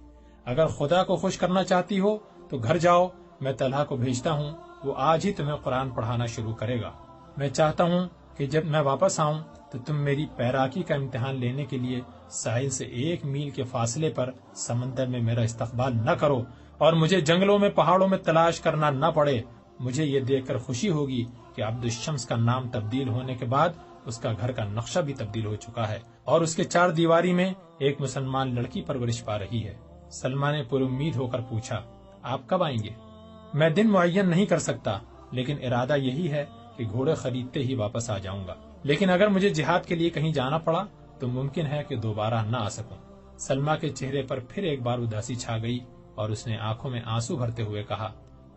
اگر خدا کو خوش کرنا چاہتی ہو تو گھر جاؤ، میں طلحہ کو بھیجتا ہوں، وہ آج ہی تمہیں قرآن پڑھانا شروع کرے گا۔ میں چاہتا ہوں کہ جب میں واپس آؤں تو تم میری پیراکی کا امتحان لینے کے لیے ساحل سے 1 میل کے فاصلے پر سمندر میں میرا استقبال نہ کرو اور مجھے جنگلوں میں پہاڑوں میں تلاش کرنا نہ پڑے۔ مجھے یہ دیکھ کر خوشی ہوگی کہ عبد الشمس کا نام تبدیل ہونے کے بعد اس کا گھر کا نقشہ بھی تبدیل ہو چکا ہے اور اس کے 4 دیواری میں ایک مسلمان لڑکی پرورش پا رہی ہے۔ سلمہ نے پر امید ہو کر پوچھا، آپ کب آئیں گے؟ میں دن معین نہیں کر سکتا، لیکن ارادہ یہی ہے کہ گھوڑے خریدتے ہی واپس آ جاؤں گا، لیکن اگر مجھے جہاد کے لیے کہیں جانا پڑا تو ممکن ہے کہ دوبارہ نہ آ سکوں۔ سلمہ کے چہرے پر پھر ایک بار اداسی چھا گئی اور اس نے آنکھوں میں آنسو بھرتے ہوئے کہا،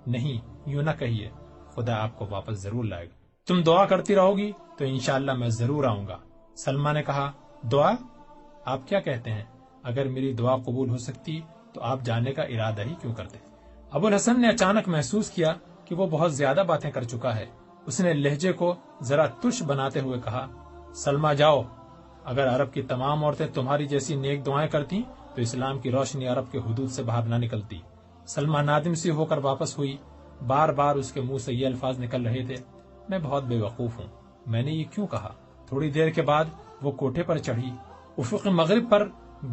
نہیں، یوں نہ کہیے، خدا آپ کو واپس ضرور لائے گا۔ تم دعا کرتی رہو گی تو انشاءاللہ میں ضرور آؤں گا۔ سلمہ نے کہا، دعا؟ آپ کیا کہتے ہیں؟ اگر میری دعا قبول ہو سکتی تو آپ جانے کا ارادہ ہی کیوں کرتے؟ ابوالحسن نے اچانک محسوس کیا کہ وہ بہت زیادہ باتیں کر چکا ہے۔ اس نے لہجے کو ذرا ترش بناتے ہوئے کہا، سلمہ جاؤ، اگر عرب کی تمام عورتیں تمہاری جیسی نیک دعائیں کرتی تو اسلام کی روشنی عرب کے حدود سے باہر نہ نکلتی۔ سلمہ نادم سی ہو کر واپس ہوئی۔ بار بار اس کے منہ سے یہ الفاظ نکل رہے تھے، میں بہت بے وقوف ہوں، میں نے یہ کیوں کہا؟ تھوڑی دیر کے بعد وہ کوٹھے پر چڑھی۔ افق مغرب پر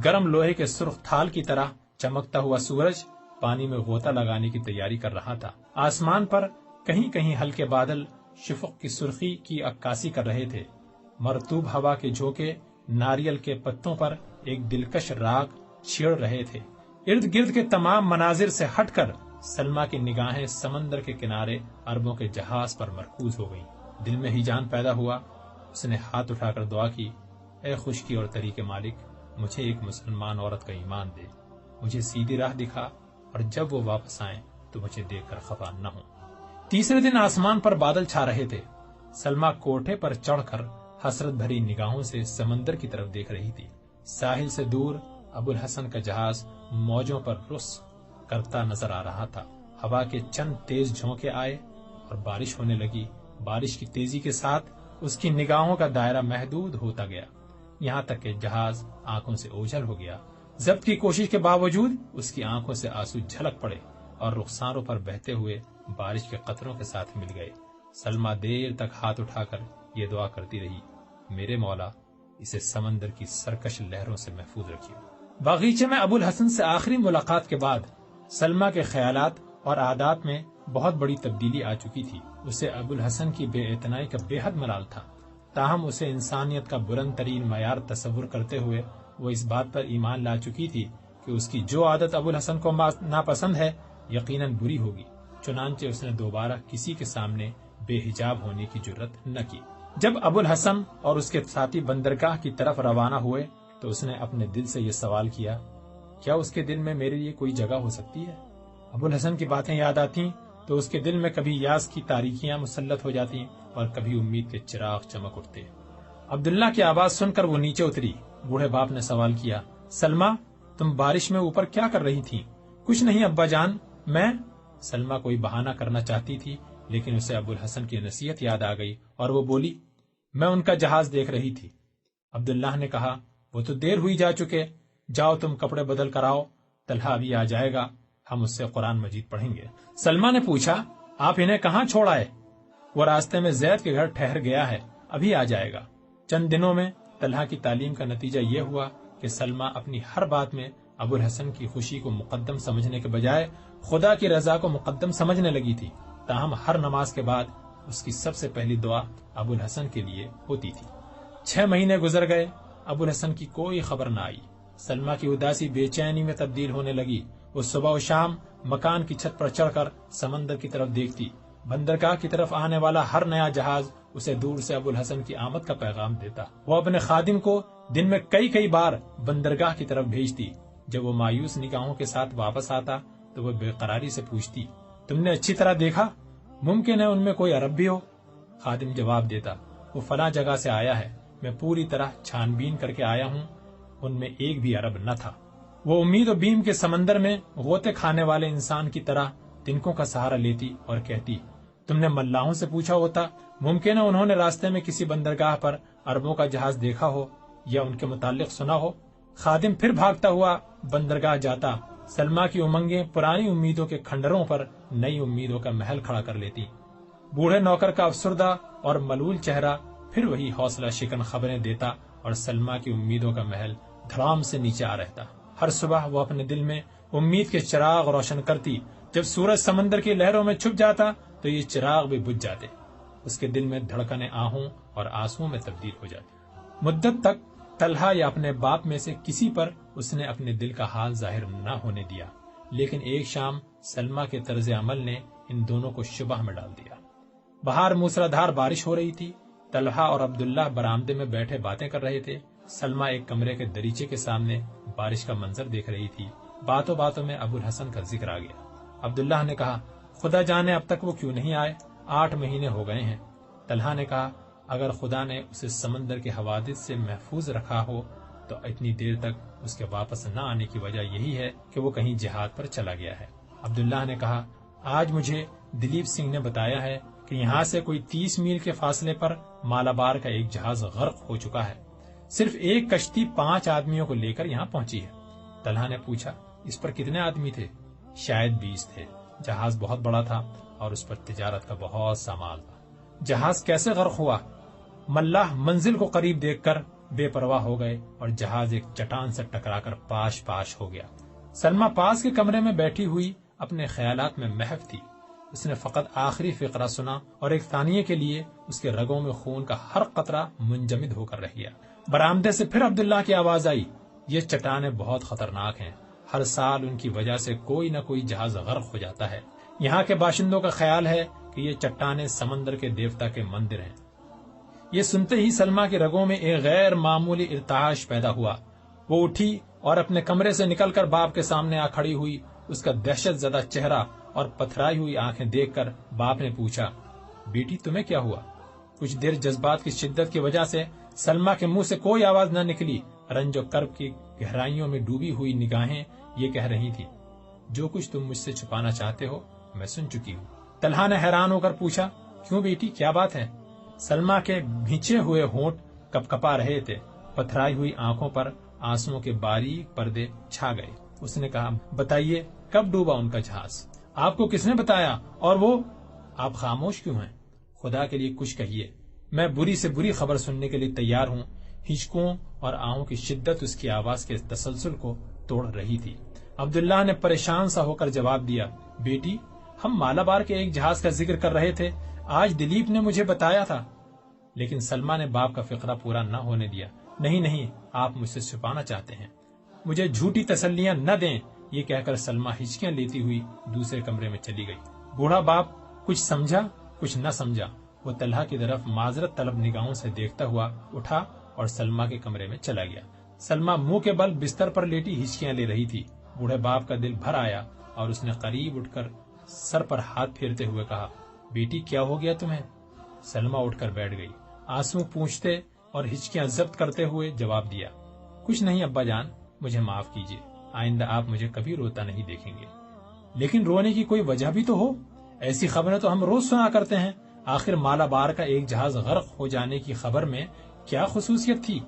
گرم لوہے کے سرخ تھال کی طرح چمکتا ہوا سورج پانی میں غوطہ لگانے کی تیاری کر رہا تھا۔ آسمان پر کہیں کہیں ہلکے بادل شفق کی سرخی کی عکاسی کر رہے تھے۔ مرطوب ہوا کے جھونکے ناریل کے پتوں پر ایک دلکش راگ چھیڑ رہے تھے۔ ارد گرد کے تمام مناظر سے ہٹ کر سلمہ کی نگاہیں سمندر کے کنارے عربوں کے جہاز پر مرکوز ہو گئیں۔ دل میں ہی جان پیدا ہوا۔ اس نے ہاتھ اٹھا کر دعا کی، اے خشکی اور تری کے مالک، مجھے ایک مسلمان عورت کا ایمان دے، مجھے سیدھی راہ دکھا، اور جب وہ واپس آئیں تو مجھے دیکھ کر خفا نہ ہوں۔ تیسرے دن آسمان پر بادل چھا رہے تھے۔ سلمہ کوٹھے پر چڑھ کر حسرت بھری نگاہوں سے سمندر کی طرف دیکھ رہی تھی۔ ساحل سے دور ابوالحسن کا جہاز موجوں پر رس کرتا نظر آ رہا تھا۔ ہوا کے چند تیز جھونکے آئے اور بارش ہونے لگی۔ بارش کی تیزی کے ساتھ اس کی نگاہوں کا دائرہ محدود ہوتا گیا، یہاں تک کہ جہاز آنکھوں سے اوجھل ہو گیا۔ ضبط کی کوشش کے باوجود اس کی آنکھوں سے آنسو جھلک پڑے اور رخساروں پر بہتے ہوئے بارش کے قطروں کے ساتھ مل گئے۔ سلمہ دیر تک ہاتھ اٹھا کر یہ دعا کرتی رہی، میرے مولا، اسے سمندر کی سرکش لہروں سے محفوظ رکھیے۔ باغیچے میں ابو الحسن سے آخری ملاقات کے بعد سلمیٰ کے خیالات اور عادات میں بہت بڑی تبدیلی آ چکی تھی۔ اسے ابو الحسن کی بے اعتنائی کا بے حد ملال تھا، تاہم اسے انسانیت کا بلند ترین معیار تصور کرتے ہوئے وہ اس بات پر ایمان لا چکی تھی کہ اس کی جو عادت ابو الحسن کو ناپسند ہے یقیناً بری ہوگی۔ چنانچہ اس نے دوبارہ کسی کے سامنے بے حجاب ہونے کی جرت نہ کی۔ جب ابو الحسن اور اس کے ساتھی بندرگاہ کی طرف روانہ ہوئے تو اس نے اپنے دل سے یہ سوال کیا، کیا اس کے دل میں میرے لیے کوئی جگہ ہو سکتی ہے؟ ابو الحسن کی باتیں یاد آتی تو اس کے دل میں کبھی یاس کی تاریکیاں مسلط ہو جاتی اور کبھی امید کے چراغ چمک اٹھتے۔ عبداللہ کی آواز سن کر وہ نیچے اتری۔ بوڑھے باپ نے سوال کیا، سلمیٰ تم بارش میں اوپر کیا کر رہی تھی؟ کچھ نہیں ابا جان، میں سلمیٰ کوئی بہانہ کرنا چاہتی تھی، لیکن اسے ابو الحسن کی نصیحت یاد آ گئی اور وہ بولی، میں ان کا جہاز دیکھ رہی تھی۔ عبداللہ نے کہا، وہ تو دیر ہوئی جا چکے، جاؤ تم کپڑے بدل کر آؤ، طلحہ ابھی آ جائے گا، ہم اس سے قرآن مجید پڑھیں گے۔ سلمیٰ نے پوچھا، آپ انہیں کہاں چھوڑ آئے؟ وہ راستے میں زید کے گھر ٹھہر گیا ہے، ابھی آ جائے گا۔ چند دنوں میں طلحہ کی تعلیم کا نتیجہ یہ ہوا کہ سلمیٰ اپنی ہر بات میں ابو الحسن کی خوشی کو مقدم سمجھنے کے بجائے خدا کی رضا کو مقدم سمجھنے لگی تھی۔ تاہم ہر نماز کے بعد اس کی سب سے پہلی دعا ابو الحسن کے لیے ہوتی تھی۔ 6 مہینے گزر گئے، ابو الحسن کی کوئی خبر نہ آئی۔ سلمیٰ کی اداسی بے چینی میں تبدیل ہونے لگی۔ وہ صبح و شام مکان کی چھت پر چڑھ کر سمندر کی طرف دیکھتی۔ بندرگاہ کی طرف آنے والا ہر نیا جہاز اسے دور سے ابو الحسن کی آمد کا پیغام دیتا۔ وہ اپنے خادم کو دن میں کئی بار بندرگاہ کی طرف بھیجتی۔ جب وہ مایوس نگاہوں کے ساتھ واپس آتا تو وہ بے قراری سے پوچھتی، تم نے اچھی طرح دیکھا؟ ممکن ہے ان میں کوئی عرب بھی ہو؟ خادم جواب دیتا، وہ فلاں جگہ سے آیا ہے، میں پوری طرح چھان بین کر کے آیا ہوں، ان میں ایک بھی عرب نہ تھا۔ وہ امید و بیم کے سمندر میں غوطے کھانے والے انسان کی طرح تنکوں کا سہارا لیتی اور کہتی، تم نے ملاحوں سے پوچھا ہوتا، ممکن ہے انہوں نے راستے میں کسی بندرگاہ پر عربوں کا جہاز دیکھا ہو یا ان کے متعلق سنا ہو۔ خادم پھر بھاگتا ہوا بندرگاہ جاتا۔ سلمیٰ کی امنگیں پرانی امیدوں کے کھنڈروں پر نئی امیدوں کا محل کھڑا کر لیتی۔ بوڑھے نوکر کا افسردہ اور ملول چہرہ پھر وہی حوصلہ شکن خبریں دیتا اور سلمیٰ کی امیدوں کا محل دھڑام سے نیچے آ رہتا۔ ہر صبح وہ اپنے دل میں امید کے چراغ روشن کرتی۔ جب سورج سمندر کی لہروں میں چھپ جاتا تو یہ چراغ بھی بجھ جاتے۔ اس کے دل میں دھڑکنیں آہوں اور آنسوؤں میں تبدیل ہو جاتی۔ مدت تک طلحہ یا اپنے باپ میں سے کسی پر اس نے اپنے دل کا حال ظاہر نہ ہونے دیا، لیکن ایک شام سلمیٰ کے طرز عمل نے ان دونوں کو شبہ میں ڈال دیا۔ باہر موسلادھار بارش ہو رہی تھی۔ طلحہ اور عبداللہ برآمدے میں بیٹھے باتیں کر رہے تھے۔ سلمیٰ ایک کمرے کے دریچے کے سامنے بارش کا منظر دیکھ رہی تھی۔ باتوں باتوں میں ابو الحسن کا ذکر آ گیا۔ عبداللہ نے کہا، خدا جانے اب تک وہ کیوں نہیں آئے، 8 مہینے ہو گئے ہیں۔ طلحہ نے کہا، اگر خدا نے اسے سمندر کے حوادث سے محفوظ رکھا ہو تو اتنی دیر تک اس کے واپس نہ آنے کی وجہ یہی ہے کہ وہ کہیں جہاد پر چلا گیا ہے۔ عبداللہ نے کہا، آج مجھے دلیپ سنگھ نے بتایا ہے کہ یہاں سے کوئی 30 میل کے فاصلے پر مالابار کا ایک جہاز غرق ہو چکا ہے۔ صرف ایک کشتی 5 آدمیوں کو لے کر یہاں پہنچی ہے۔ طلحہ نے پوچھا، اس پر کتنے آدمی تھے؟ شاید 20 تھے۔ جہاز بہت بڑا تھا اور اس پر تجارت کا بہت سا مال تھا۔ جہاز کیسے غرق ہوا؟ ملاح منزل کو قریب دیکھ کر بے پرواہ ہو گئے اور جہاز ایک چٹان سے ٹکرا کر پاش ہو گیا۔ سلمیٰ پاس کے کمرے میں بیٹھی ہوئی اپنے خیالات میں محو تھی۔ اس نے فقط آخری فقرہ سنا اور ایک ثانیے کے لیے اس کے رگوں میں خون کا ہر قطرہ منجمد ہو کر رہ گیا۔ برآمدے سے پھر عبداللہ کی آواز آئی، یہ چٹانیں بہت خطرناک ہیں، ہر سال ان کی وجہ سے کوئی نہ کوئی جہاز غرق ہو جاتا ہے۔ یہاں کے باشندوں کا خیال ہے کہ یہ چٹانیں سمندر کے دیوتا کے مندر ہیں۔ یہ سنتے ہی سلمیٰ کے رگوں میں ایک غیر معمولی ارتعاش پیدا ہوا۔ وہ اٹھی اور اپنے کمرے سے نکل کر باپ کے سامنے آ کھڑی ہوئی۔ اس کا دہشت زدہ چہرہ اور پتھرائی ہوئی آنکھیں دیکھ کر باپ نے پوچھا، بیٹی تمہیں کیا ہوا؟ کچھ دیر جذبات کی شدت کی وجہ سے سلمیٰ کے منہ سے کوئی آواز نہ نکلی۔ رنج و کرب کی گہرائیوں میں ڈوبی ہوئی نگاہیں یہ کہہ رہی تھی، جو کچھ تم مجھ سے چھپانا چاہتے ہو میں سن چکی ہوں۔ طلحہ نے حیران ہو کر پوچھا، کیوں بیٹی، کیا بات ہے؟ سلمیٰ کے بھینچے ہوئے ہونٹ کپکپا رہے تھے۔ پتھرائی ہوئی آنکھوں پر آنسوؤں کے باریک پردے چھا گئے۔ اس نے کہا، بتائیے کب ڈوبا ان کا جہاز؟ آپ کو کس نے بتایا؟ اور وہ آپ خاموش کیوں ہیں؟ خدا کے لیے کچھ کہیے، میں بری سے بری خبر سننے کے لیے تیار ہوں۔ ہچکوں اور آہوں کی شدت اس کی آواز کے تسلسل کو توڑ رہی تھی۔ عبداللہ نے پریشان سا ہو کر جواب دیا، بیٹی ہم مالابار کے ایک جہاز کا ذکر کر رہے تھے، آج دلیپ نے مجھے بتایا تھا۔ لیکن سلمہ نے باپ کا فقرہ پورا نہ ہونے دیا۔ نہیں، آپ مجھ سے چھپانا چاہتے ہیں، مجھے جھوٹی تسلیاں نہ دیں، یہ کہہ کر سلمہ ہچکیاں لیتی ہوئی دوسرے کمرے میں چلی گئی۔ بوڑھا باپ کچھ سمجھا کچھ نہ سمجھا، وہ طلحہ کی طرف معذرت طلب نگاہوں سے دیکھتا ہوا اٹھا اور سلمہ کے کمرے میں چلا گیا۔ سلمہ منہ کے بل بستر پر لیٹی ہچکیاں لے رہی تھی۔ بوڑھے باپ کا دل بھر آیا اور اس نے قریب اٹھ کر سر پر ہاتھ پھیرتے ہوئے کہا، بیٹی کیا ہو گیا تمہیں؟ سلمہ اٹھ کر بیٹھ گئی، آنسو پوچھتے اور ہچکیاں ضبط کرتے ہوئے جواب دیا، کچھ نہیں ابا جان، مجھے معاف کیجیے، آئندہ آپ مجھے کبھی روتا نہیں دیکھیں گے۔ لیکن رونے کی کوئی وجہ بھی تو ہو، ایسی خبریں تو ہم روز سنا کرتے ہیں، آخر مالابار کا ایک جہاز غرق ہو جانے کی خبر میں کیا خصوصیت تھی؟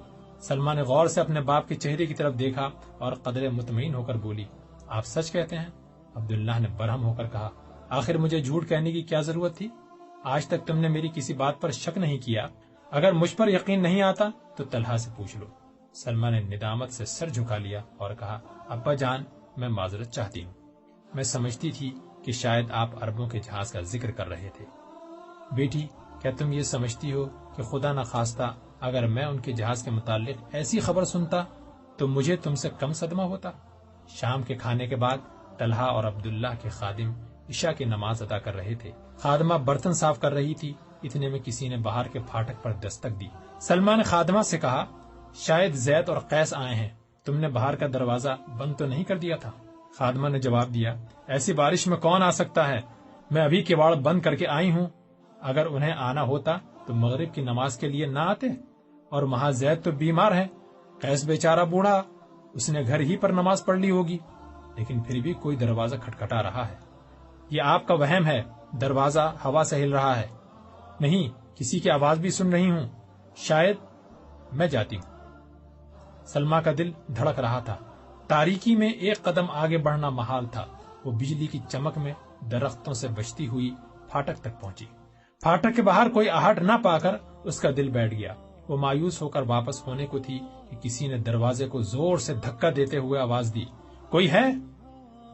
سلمہ نے غور سے اپنے باپ کے چہرے کی طرف دیکھا اور قدرے مطمئن ہو کر بولی، آپ سچ کہتے ہیں؟ عبداللہ نے برہم ہو کر کہا، آخر مجھے جھوٹ کہنے کی کیا ضرورت تھی؟ آج تک تم نے میری کسی بات پر شک نہیں کیا، اگر مجھ پر یقین نہیں آتا تو طلحہ سے پوچھ لو۔ سلمہ نے ندامت سے سر جھکا لیا اور کہا، ابا جان میں معذرت چاہتی ہوں، میں سمجھتی تھی کہ شاید آپ عربوں کے جہاز کا ذکر کر رہے تھے۔ بیٹی کیا تم یہ سمجھتی ہو کہ خدا نخواستہ اگر میں ان کے جہاز کے متعلق ایسی خبر سنتا تو مجھے تم سے کم صدمہ ہوتا؟ شام کے کھانے کے بعد طلحہ اور عبداللہ کے خادم عشاء کی نماز ادا کر رہے تھے۔ خادمہ برتن صاف کر رہی تھی، اتنے میں کسی نے باہر کے پھاٹک پر دستک دی۔ سلمہ نے خادمہ سے کہا، شاید زید اور قیس آئے ہیں، تم نے باہر کا دروازہ بند تو نہیں کر دیا تھا؟ خادمہ نے جواب دیا، ایسی بارش میں کون آ سکتا ہے، میں ابھی کواڑ بند کر کے آئی ہوں، اگر انہیں آنا ہوتا تو مغرب کی نماز کے لیے نہ آتے، اور وہاں زید تو بیمار ہے، قیس بیچارہ بوڑھا، اس نے گھر ہی پر نماز پڑھ لی ہوگی، لیکن پھر بھی کوئی دروازہ کھٹکھٹا رہا ہے۔ یہ آپ کا وہم ہے، دروازہ ہوا سے ہل رہا ہے، نہیں کسی کی آواز بھی سن رہی ہوں، شاید میں جاتی ہوں۔ سلمہ کا دل دھڑک رہا تھا، تاریکی میں ایک قدم آگے بڑھنا محال تھا۔ وہ بجلی کی چمک میں درختوں سے بچتی ہوئی پھاٹک تک پہنچی۔ پھاٹک کے باہر کوئی آہٹ نہ پا کر اس کا دل بیٹھ گیا۔ وہ مایوس ہو کر واپس ہونے کو تھی کہ کسی نے دروازے کو زور سے دھکا دیتے ہوئے آواز دی، کوئی ہے؟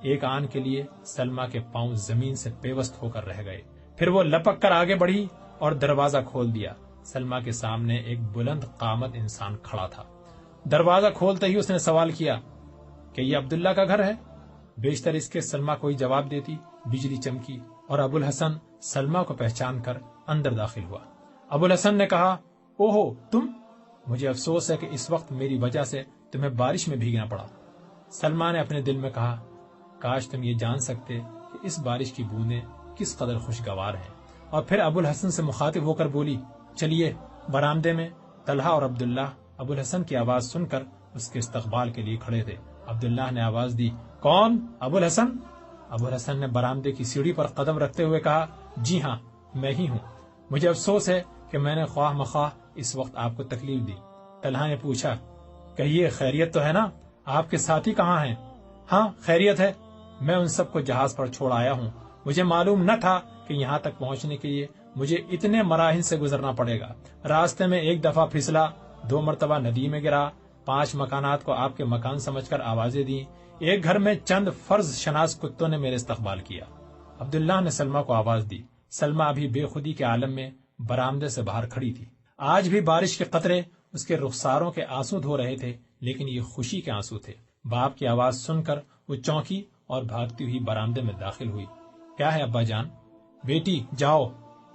ایک آن کے لیے سلمہ کے پاؤں زمین سے پیوست ہو کر رہ گئے، پھر وہ لپک کر آگے بڑھی اور دروازہ کھول دیا۔ سلمہ کے سامنے ایک بلند قامت انسان کھڑا تھا۔ دروازہ کھولتے ہی اس نے سوال کیا کہ یہ عبداللہ کا گھر ہے؟ بیشتر اس کے سلمہ کوئی جواب دیتی۔ بجلی چمکی اور ابو الحسن سلمہ کو پہچان کر اندر داخل ہوا۔ ابو الحسن نے کہا، اوہو تم، مجھے افسوس ہے کہ اس وقت میری وجہ سے تمہیں بارش میں بھیگنا پڑا۔ سلمہ نے اپنے دل میں کہا، کاش تم یہ جان سکتے کہ اس بارش کی بوندیں کس قدر خوشگوار ہیں۔ اور پھر ابو الحسن سے مخاطب ہو کر بولی، چلیے۔ برآمدے میں طلحہ اور عبداللہ ابو الحسن کی آواز سن کر اس کے استقبال کے لیے کھڑے تھے۔ عبداللہ نے آواز دی، کون؟ ابو الحسن؟ ابو الحسن نے برآمدے کی سیڑھی پر قدم رکھتے ہوئے کہا، جی ہاں میں ہی ہوں، مجھے افسوس ہے کہ میں نے خواہ مخواہ اس وقت آپ کو تکلیف دی۔ طلحہ نے پوچھا، کہیے خیریت تو ہے نا؟ آپ کے ساتھی کہاں ہیں؟ ہاں خیریت ہے، میں ان سب کو جہاز پر چھوڑ آیا ہوں، مجھے معلوم نہ تھا کہ یہاں تک پہنچنے کے لیے مجھے اتنے مراحل سے گزرنا پڑے گا۔ راستے میں ایک دفعہ پھسلا، 2 مرتبہ ندی میں گرا، 5 مکانات کو آپ کے مکان سمجھ کر آوازیں دی، ایک گھر میں چند فرض شناس کتوں نے میرے استقبال کیا۔ عبداللہ نے سلمہ کو آواز دی۔ سلمہ ابھی بے خودی کے عالم میں برآمدے سے باہر کھڑی تھی۔ آج بھی بارش کے قطرے اس کے رخساروں کے آنسو دھو رہے تھے، لیکن یہ خوشی کے آنسو تھے۔ باپ کی آواز سن کر وہ چونکی اور بھاگتی ہوئی برآمدے میں داخل ہوئی۔ کیا ہے ابا جان؟ بیٹی جاؤ،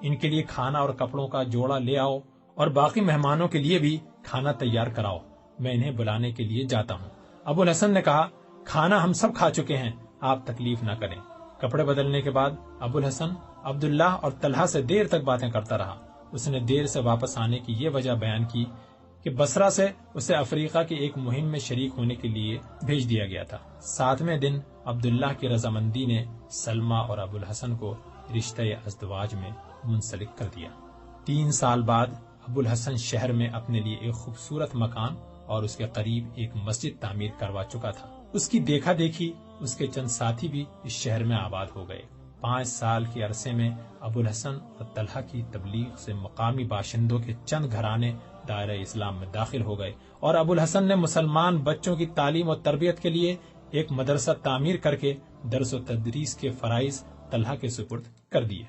ان کے لیے کھانا اور کپڑوں کا جوڑا لے آؤ اور باقی مہمانوں کے لیے بھی کھانا تیار کراؤ، میں انہیں بلانے کے لیے جاتا ہوں۔ ابو الحسن نے کہا، کھانا ہم سب کھا چکے ہیں، آپ تکلیف نہ کریں۔ کپڑے بدلنے کے بعد ابو الحسن عبداللہ اور طلحہ سے دیر تک باتیں کرتا رہا۔ اس نے دیر سے واپس آنے کی یہ وجہ بیان کی کہ بصرہ سے اسے افریقہ کی ایک مہم میں شریک ہونے کے لیے بھیج دیا گیا تھا۔ 7ویں دن عبداللہ کی رضامندی نے سلمہ اور ابو الحسن کو رشتہ ازدواج میں منسلک کر دیا۔ 3 سال بعد ابو الحسن شہر میں اپنے لیے ایک خوبصورت مکان اور اس کے قریب ایک مسجد تعمیر کروا چکا تھا۔ اس کی دیکھا دیکھی اس کے چند ساتھی بھی اس شہر میں آباد ہو گئے۔ 5 سال کے عرصے میں ابو الحسن اور طلحہ کی تبلیغ سے مقامی باشندوں کے چند گھرانے دائرہ اسلام میں داخل ہو گئے اور ابو الحسن نے مسلمان بچوں کی تعلیم و تربیت کے لیے ایک مدرسہ تعمیر کر کے درس و تدریس کے فرائض طلحہ کے سپرد کر دیے۔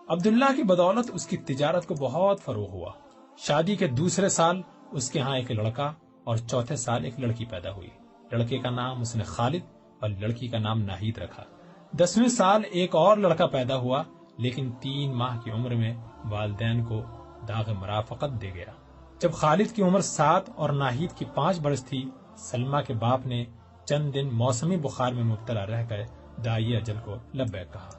عبداللہ کی بدولت اس کی تجارت کو بہت فروغ ہوا۔ شادی کے دوسرے سال اس کے ہاں ایک لڑکا اور چوتھے سال ایک لڑکی پیدا ہوئی۔ لڑکے کا نام اس نے خالد اور لڑکی کا نام ناہید رکھا۔ 10ویں سال ایک اور لڑکا پیدا ہوا، لیکن 3 ماہ کی عمر میں والدین کو داغ مرافقت دے گیا۔ جب خالد کی عمر 7 اور ناہید کی 5 برس تھی، سلمہ کے باپ نے چند دن موسمی بخار میں مبتلا رہ کر داعی اجل کو لبیک کہا۔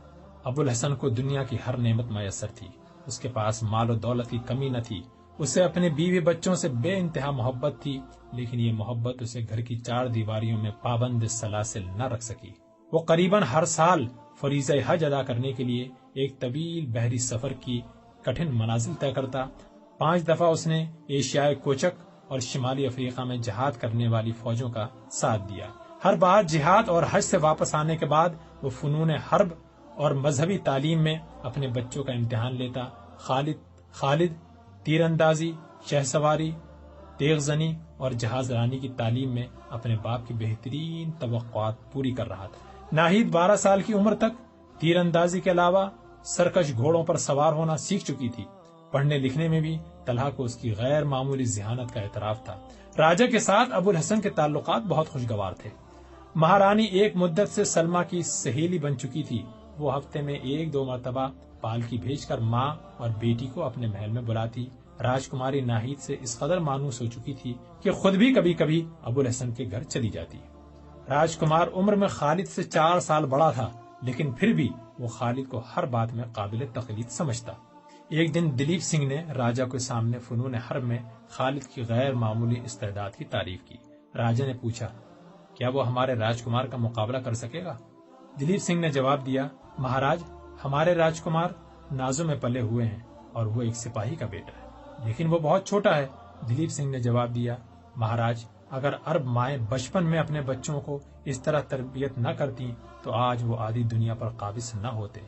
ابو الحسن کو دنیا کی ہر نعمت میسر تھی، اس کے پاس مال و دولت کی کمی نہ تھی، اسے اپنے بیوی بچوں سے بے انتہا محبت تھی، لیکن یہ محبت اسے گھر کی 4 دیواریوں میں پابند سلاسل نہ رکھ سکی۔ وہ قریباً ہر سال فریضہ حج ادا کرنے کے لیے ایک طویل بحری سفر کی کٹھن منازل طے کرتا۔ 5 دفعہ اس نے ایشیائے کوچک اور شمالی افریقہ میں جہاد کرنے والی فوجوں کا ساتھ دیا۔ ہر بار جہاد اور حج سے واپس آنے کے بعد وہ فنون حرب اور مذہبی تعلیم میں اپنے بچوں کا امتحان لیتا۔ خالد تیر اندازی، شہ سواری، تیغ زنی اور جہاز رانی کی تعلیم میں اپنے باپ کی بہترین توقعات پوری کر رہا تھا۔ ناہید 12 سال کی عمر تک تیر اندازی کے علاوہ سرکش گھوڑوں پر سوار ہونا سیکھ چکی تھی۔ پڑھنے لکھنے میں بھی طلحہ کو اس کی غیر معمولی ذہانت کا اعتراف تھا۔ راجہ کے ساتھ ابو الحسن کے تعلقات بہت خوشگوار تھے۔ مہارانی ایک مدت سے سلمہ کی سہیلی بن چکی تھی۔ وہ ہفتے میں 1-2 مرتبہ پالکی بھیج کر ماں اور بیٹی کو اپنے محل میں بلاتی۔ راجکماری ناہید سے اس قدر مانوس ہو چکی تھی کہ خود بھی کبھی کبھی ابو الحسن کے گھر چلی جاتی۔ راجکمار عمر میں خالد سے 4 سال بڑا تھا، لیکن پھر بھی وہ خالد کو ہر بات میں قابل تقلید سمجھتا۔ ایک دن دلیپ سنگھ نے راجہ کے سامنے فنون حرب میں خالد کی غیر معمولی استعداد کی تعریف کی۔ راجہ نے پوچھا، کیا وہ ہمارے راجکمار کا مقابلہ کر سکے گا؟ دلیپ سنگھ نے جواب دیا، مہاراج، ہمارے راجکمار نازوں میں پلے ہوئے ہیں اور وہ ایک سپاہی کا بیٹا ہے، لیکن وہ بہت چھوٹا ہے۔ دلیپ سنگھ نے جواب دیا، مہاراج، اگر عرب مائیں بچپن میں اپنے بچوں کو اس طرح تربیت نہ کرتی تو آج وہ آدھی دنیا پر قابض نہ ہوتے۔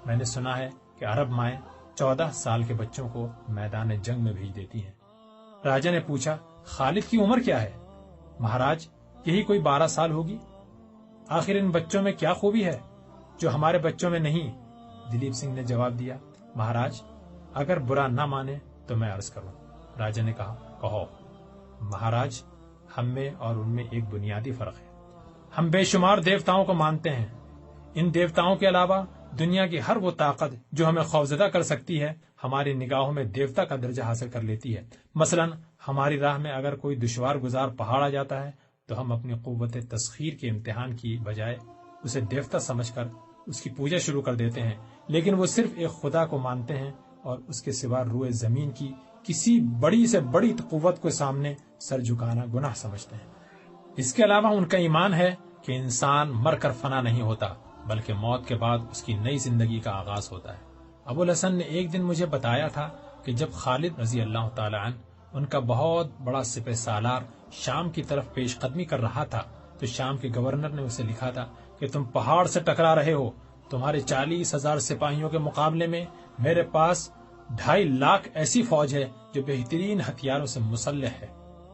میں نے سنا ہے کہ عرب مائیں 14 سال کے بچوں کو میدان جنگ میں بھیج دیتی ہیں۔ راجہ نے پوچھا، خالد کی عمر کیا ہے؟ مہاراج، یہی کوئی 12 سال ہوگی۔ آخر ان بچوں میں کیا خوبی ہے جو ہمارے بچوں میں نہیں؟ دلیپ سنگھ نے جواب دیا، مہاراج، اگر برا نہ مانے تو میں عرض کروں۔ راجہ نے کہا، کہو۔ مہاراج، ہم میں اور ان میں ایک بنیادی فرق ہے۔ ہم بے شمار دیوتاؤں کو مانتے ہیں۔ ان دیوتاؤں کے علاوہ دنیا کی ہر وہ طاقت جو ہمیں خوفزدہ کر سکتی ہے ہماری نگاہوں میں دیوتا کا درجہ حاصل کر لیتی ہے۔ مثلا ہماری راہ میں اگر کوئی دشوار گزار پہاڑ آ جاتا ہے تو ہم اپنی قوت تسخیر کے امتحان کی بجائے اسے دیوتا سمجھ کر اس کی پوجا شروع کر دیتے ہیں، لیکن وہ صرف ایک خدا کو مانتے ہیں اور اس کے سوا روئے زمین کی کسی بڑی سے بڑی قوت کو سامنے سر جھکانا گناہ سمجھتے ہیں۔ اس کے علاوہ ان کا ایمان ہے کہ انسان مر کر فنا نہیں ہوتا، بلکہ موت کے بعد اس کی نئی زندگی کا آغاز ہوتا ہے۔ ابو الحسن نے ایک دن مجھے بتایا تھا کہ جب خالد رضی اللہ تعالی عنہ ان کا بہت بڑا سپہ سالار شام کی طرف پیش قدمی کر رہا تھا تو شام کے گورنر نے اسے لکھا تھا کہ تم پہاڑ سے ٹکرا رہے ہو، تمہارے 40,000 سپاہیوں کے مقابلے میں میرے پاس 2.5 لاکھ ایسی فوج ہے جو بہترین ہتھیاروں سے مسلح ہے۔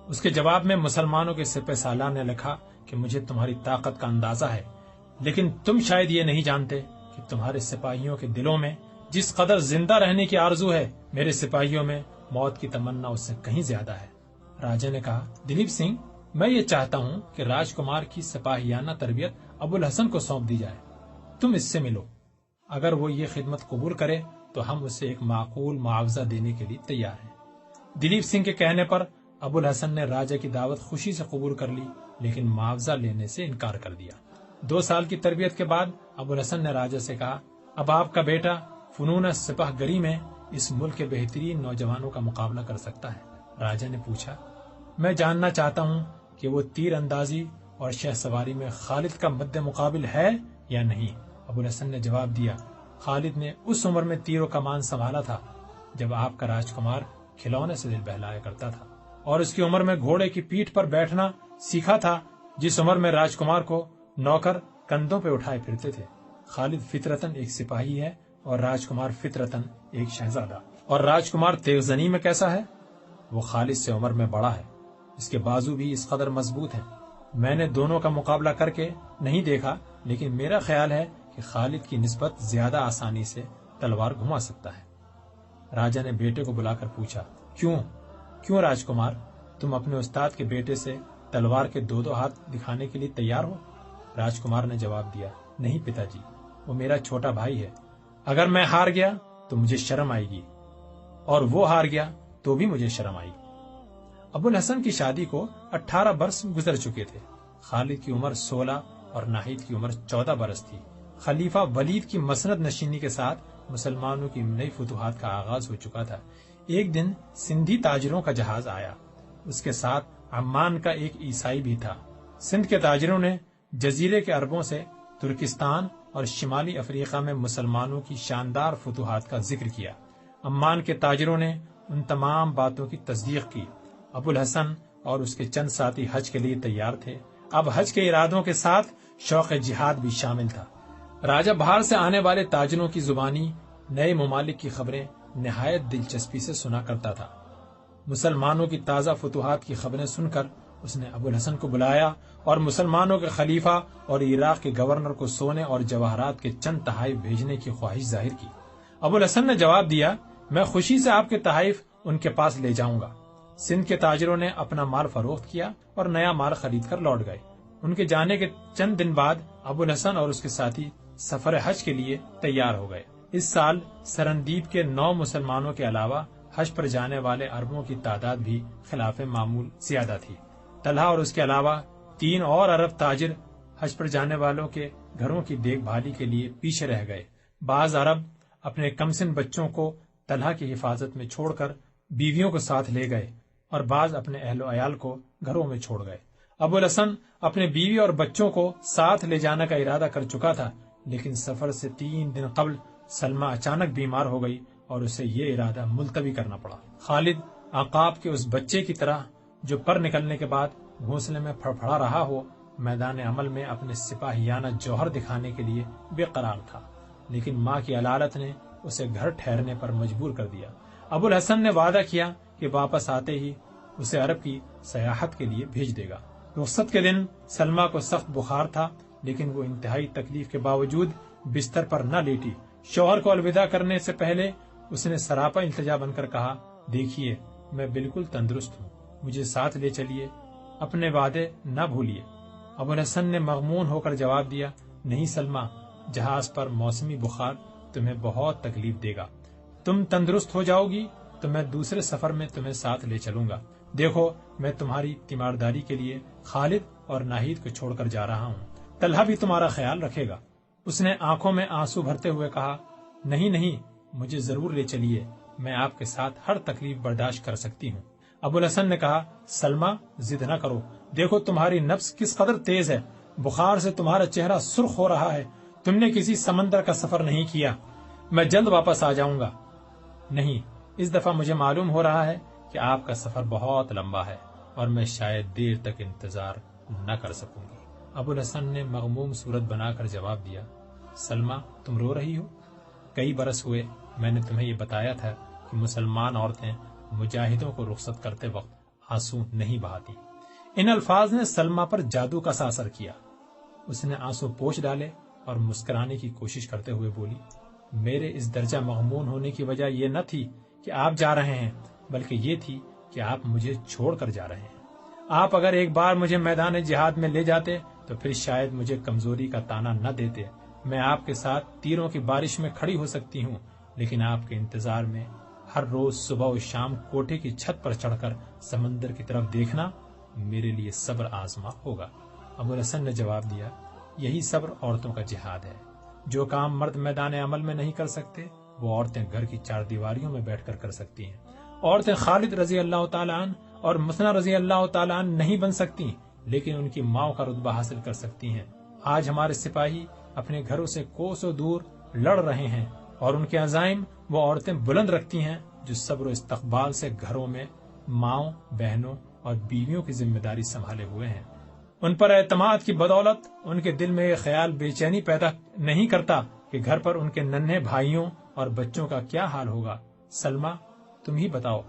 اس کے جواب میں مسلمانوں کے سپہ سالار نے لکھا کہ مجھے تمہاری طاقت کا اندازہ ہے، لیکن تم شاید یہ نہیں جانتے کہ تمہارے سپاہیوں کے دلوں میں جس قدر زندہ رہنے کی آرزو ہے، میرے سپاہیوں میں موت کی تمنا اس سے کہیں زیادہ ہے۔ راجہ نے کہا، دلیپ سنگھ، میں یہ چاہتا ہوں کہ راجکمار کی سپاہیانہ تربیت ابو الحسن کو سونپ دی جائے۔ تم اس سے ملو، اگر وہ یہ خدمت قبول کرے تو ہم اسے ایک معقول معاوضہ دینے کے لیے تیار ہیں۔ دلیپ سنگھ کے کہنے پر ابو الحسن نے راجہ کی دعوت خوشی سے قبول کر لی، لیکن معاوضہ لینے سے انکار کر دیا۔ 2 سال کی تربیت کے بعد ابو الحسن نے راجہ سے کہا، اب آپ کا بیٹا فنون سپاہ گری میں اس ملک کے بہترین نوجوانوں کا مقابلہ کر سکتا ہے۔ راجہ نے پوچھا، میں جاننا چاہتا ہوں کہ وہ تیر اندازی اور شہ سواری میں خالد کا مد مقابل ہے یا نہیں؟ ابو الحسن نے جواب دیا، خالد نے اس عمر میں تیر و کمان سنبھالا تھا جب آپ کا راجکمار کھلونے سے دل بہلایا کرتا تھا، اور اس کی عمر میں گھوڑے کی پیٹھ پر بیٹھنا سیکھا تھا جس عمر میں راجکمار کو نوکر کندھوں پہ اٹھائے پھرتے تھے۔ خالد فطرتاً ایک سپاہی ہے اور راجکمار فطرتاً ایک شہزادہ۔ اور راجکمار تیغ زنی میں کیسا ہے؟ وہ خالد سے عمر میں بڑا ہے، اس کے بازو بھی اس قدر مضبوط ہیں۔ میں نے دونوں کا مقابلہ کر کے نہیں دیکھا، لیکن میرا خیال ہے کہ خالد کی نسبت زیادہ آسانی سے تلوار گھما سکتا ہے۔ راجہ نے بیٹے کو بلا کر پوچھا، کیوں راجکمار، تم اپنے استاد کے بیٹے سے تلوار کے دو ہاتھ دکھانے کے لیے تیار ہو؟ راجکمار نے جواب دیا، نہیں پتا جی، وہ میرا چھوٹا بھائی ہے، اگر میں ہار گیا تو مجھے شرم آئے گی، اور وہ ہار گیا تو بھی مجھے شرم آئی۔ ابو الحسن کی شادی کو 18 برس گزر چکے تھے۔ خالد کی عمر 16 اور ناہید کی عمر 14 برس تھی۔ خلیفہ ولید کی مسند نشینی کے ساتھ مسلمانوں کی نئی فتوحات کا آغاز ہو چکا تھا۔ ایک دن سندھی تاجروں کا جہاز آیا، اس کے ساتھ عمان کا ایک عیسائی بھی تھا۔ سندھ کے تاجروں نے جزیرے کے عربوں سے ترکستان اور شمالی افریقہ میں مسلمانوں کی شاندار فتوحات کا ذکر کیا۔ عمان کے تاجروں نے ان تمام باتوں کی تصدیق کی۔ ابو الحسن اور اس کے چند ساتھی حج کے لیے تیار تھے۔ اب حج کے ارادوں کے ساتھ شوق جہاد بھی شامل تھا۔ راجہ باہر سے آنے والے تاجروں کی زبانی نئے ممالک کی خبریں نہایت دلچسپی سے سنا کرتا تھا۔ مسلمانوں کی تازہ فتوحات کی خبریں سن کر اس نے ابو الحسن کو بلایا اور مسلمانوں کے خلیفہ اور عراق کے گورنر کو سونے اور جواہرات کے چند تحائف بھیجنے کی خواہش ظاہر کی۔ ابو الحسن نے جواب دیا، میں خوشی سے آپ کے تحائف ان کے پاس لے جاؤں گا۔ سندھ کے تاجروں نے اپنا مال فروخت کیا اور نیا مال خرید کر لوٹ گئے۔ ان کے جانے کے چند دن بعد ابو الحسن اور اس کے ساتھی سفر حج کے لیے تیار ہو گئے۔ اس سال سرندیب کے 9 مسلمانوں کے علاوہ حج پر جانے والے عربوں کی تعداد بھی خلاف معمول زیادہ تھی۔ طلحہ اور اس کے علاوہ 3 اور عرب تاجر حج پر جانے والوں کے گھروں کی دیکھ بھالی کے لیے پیچھے رہ گئے۔ بعض عرب اپنے کمسن بچوں کو طلحہ کی حفاظت میں چھوڑ کر بیویوں کو ساتھ لے گئے اور بعض اپنے اہل و عیال کو گھروں میں چھوڑ گئے۔ ابو الحسن اپنے بیوی اور بچوں کو ساتھ لے جانے کا ارادہ کر چکا تھا، لیکن سفر سے 3 دن قبل سلمہ اچانک بیمار ہو گئی اور اسے یہ ارادہ ملتوی کرنا پڑا۔ خالد عقاب کے اس بچے کی طرح جو پر نکلنے کے بعد گھونسلے میں پھڑپھڑا رہا ہو، میدان عمل میں اپنے سپاہیانہ جوہر دکھانے کے لیے بے قرار تھا، لیکن ماں کی علالت نے اسے گھر ٹھہرنے پر مجبور کر دیا۔ ابو الحسن نے وعدہ کیا کہ واپس آتے ہی اسے عرب کی سیاحت کے لیے بھیج دے گا۔ رخصت کے دن سلمہ کو سخت بخار تھا، لیکن وہ انتہائی تکلیف کے باوجود بستر پر نہ لیٹی۔ شوہر کو الوداع کرنے سے پہلے اس نے سراپا التجا بن کر کہا، دیکھیے میں بالکل تندرست ہوں، مجھے ساتھ لے چلیے، اپنے وعدے نہ بھولیے۔ ابو الحسن نے مغمون ہو کر جواب دیا، نہیں سلمہ، جہاز پر موسمی بخار تمہیں بہت تکلیف دے گا، تم تندرست ہو جاؤ گی تو میں دوسرے سفر میں تمہیں ساتھ لے چلوں گا۔ دیکھو میں تمہاری تیمارداری کے لیے خالد اور ناہید کو چھوڑ کر جا رہا ہوں، طلحہ بھی تمہارا خیال رکھے گا۔ اس نے آنکھوں میں آنسو بھرتے ہوئے کہا، نہیں، مجھے ضرور لے چلیے، میں آپ کے ساتھ ہر تکلیف برداشت کر سکتی ہوں۔ ابو الحسن نے کہا، سلمہ ضد نہ کرو، دیکھو تمہاری نفس کس قدر تیز ہے، بخار سے تمہارا چہرہ سرخ ہو رہا ہے، تم نے کسی سمندر کا سفر نہیں کیا، میں جلد واپس آ جاؤں گا۔ نہیں، اس دفعہ مجھے معلوم ہو رہا ہے کہ آپ کا سفر بہت لمبا ہے اور میں شاید دیر تک انتظار نہ کر سکوں گی۔ ابو الحسن نے مغموم صورت بنا کر جواب دیا، سلمہ تم رو رہی ہو؟ کئی برس ہوئے میں نے تمہیں یہ بتایا تھا کہ مسلمان عورتیں مجاہدوں کو رخصت کرتے وقت آنسو نہیں بہاتی۔ ان الفاظ نے سلمہ پر جادو کا سا اثر کیا۔ اس نے آنسو پوچھ ڈالے اور مسکرانے کی کوشش کرتے ہوئے بولی، میرے اس درجہ مغمون ہونے کی وجہ یہ نہ تھی کہ آپ جا رہے ہیں، بلکہ یہ تھی کہ آپ مجھے چھوڑ کر جا رہے ہیں۔ آپ اگر ایک بار مجھے میدان جہاد میں لے جاتے تو پھر شاید مجھے کمزوری کا تانا نہ دیتے، میں آپ کے ساتھ تیروں کی بارش میں کھڑی ہو سکتی ہوں، لیکن آپ کے انتظار میں ہر روز صبح و شام کوٹھے کی چھت پر چڑھ کر سمندر کی طرف دیکھنا میرے لیے صبر آزما ہوگا۔ ابو الحسن نے جواب دیا، یہی صبر عورتوں کا جہاد ہے، جو کام مرد میدان عمل میں نہیں کر سکتے وہ عورتیں گھر کی 4 دیواریوں میں بیٹھ کر سکتی ہیں۔ عورتیں خالد رضی اللہ تعالیٰ عنہ اور مثنہ رضی اللہ تعالیٰ عنہ نہیں بن سکتی، لیکن ان کی ماؤں کا رتبہ حاصل کر سکتی ہیں۔ آج ہمارے سپاہی اپنے گھروں سے کوسوں دور لڑ رہے ہیں اور ان کے عزائم وہ عورتیں بلند رکھتی ہیں جو صبر و استقبال سے گھروں میں ماؤں، بہنوں اور بیویوں کی ذمہ داری سنبھالے ہوئے ہیں۔ ان پر اعتماد کی بدولت ان کے دل میں یہ خیال بے چینی پیدا نہیں کرتا کہ گھر پر ان کے ننھے بھائیوں اور بچوں کا کیا حال ہوگا۔ سلمہ تم ہی بتاؤ،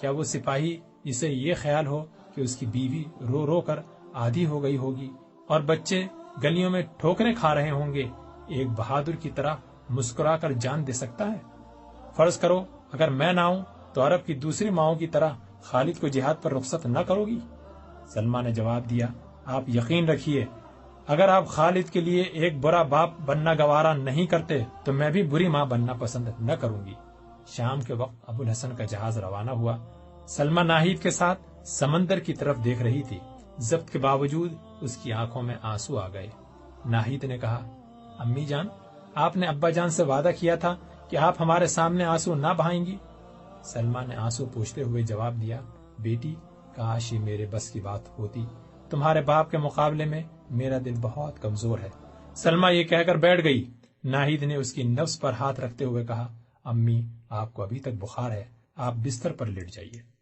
کیا وہ سپاہی اسے یہ خیال ہو کہ اس کی بیوی رو رو کر آدھی ہو گئی ہوگی اور بچے گلیوں میں ٹھوکریں کھا رہے ہوں گے، ایک بہادر کی طرح مسکرا کر جان دے سکتا ہے؟ فرض کرو اگر میں نہ ہوں تو عرب کی دوسری ماؤں کی طرح خالد کو جہاد پر رخصت نہ کرو گی؟ سلمہ نے جواب دیا، آپ یقین رکھیے اگر آپ خالد کے لیے ایک برا باپ بننا گوارا نہیں کرتے تو میں بھی بری ماں بننا پسند نہ کروں گی۔ شام کے وقت ابو الحسن کا جہاز روانہ ہوا۔ سلمہ ناہید کے ساتھ سمندر کی طرف دیکھ رہی تھی، ضبط کے باوجود اس کی آنکھوں میں آنسو آ گئے۔ ناہید نے کہا، امی جان، آپ نے ابا جان سے وعدہ کیا تھا کہ آپ ہمارے سامنے آنسو نہ بہائیں گی۔ سلمہ نے آنسو پوچھتے ہوئے جواب دیا، بیٹی کاش یہ میرے بس کی بات ہوتی، تمہارے باپ کے مقابلے میں میرا دل بہت کمزور ہے۔ سلمہ یہ کہہ کر بیٹھ گئی۔ ناہید نے اس کی نبض پر ہاتھ رکھتے ہوئے کہا، امی آپ کو ابھی تک بخار ہے، آپ بستر پر لیٹ جائیے۔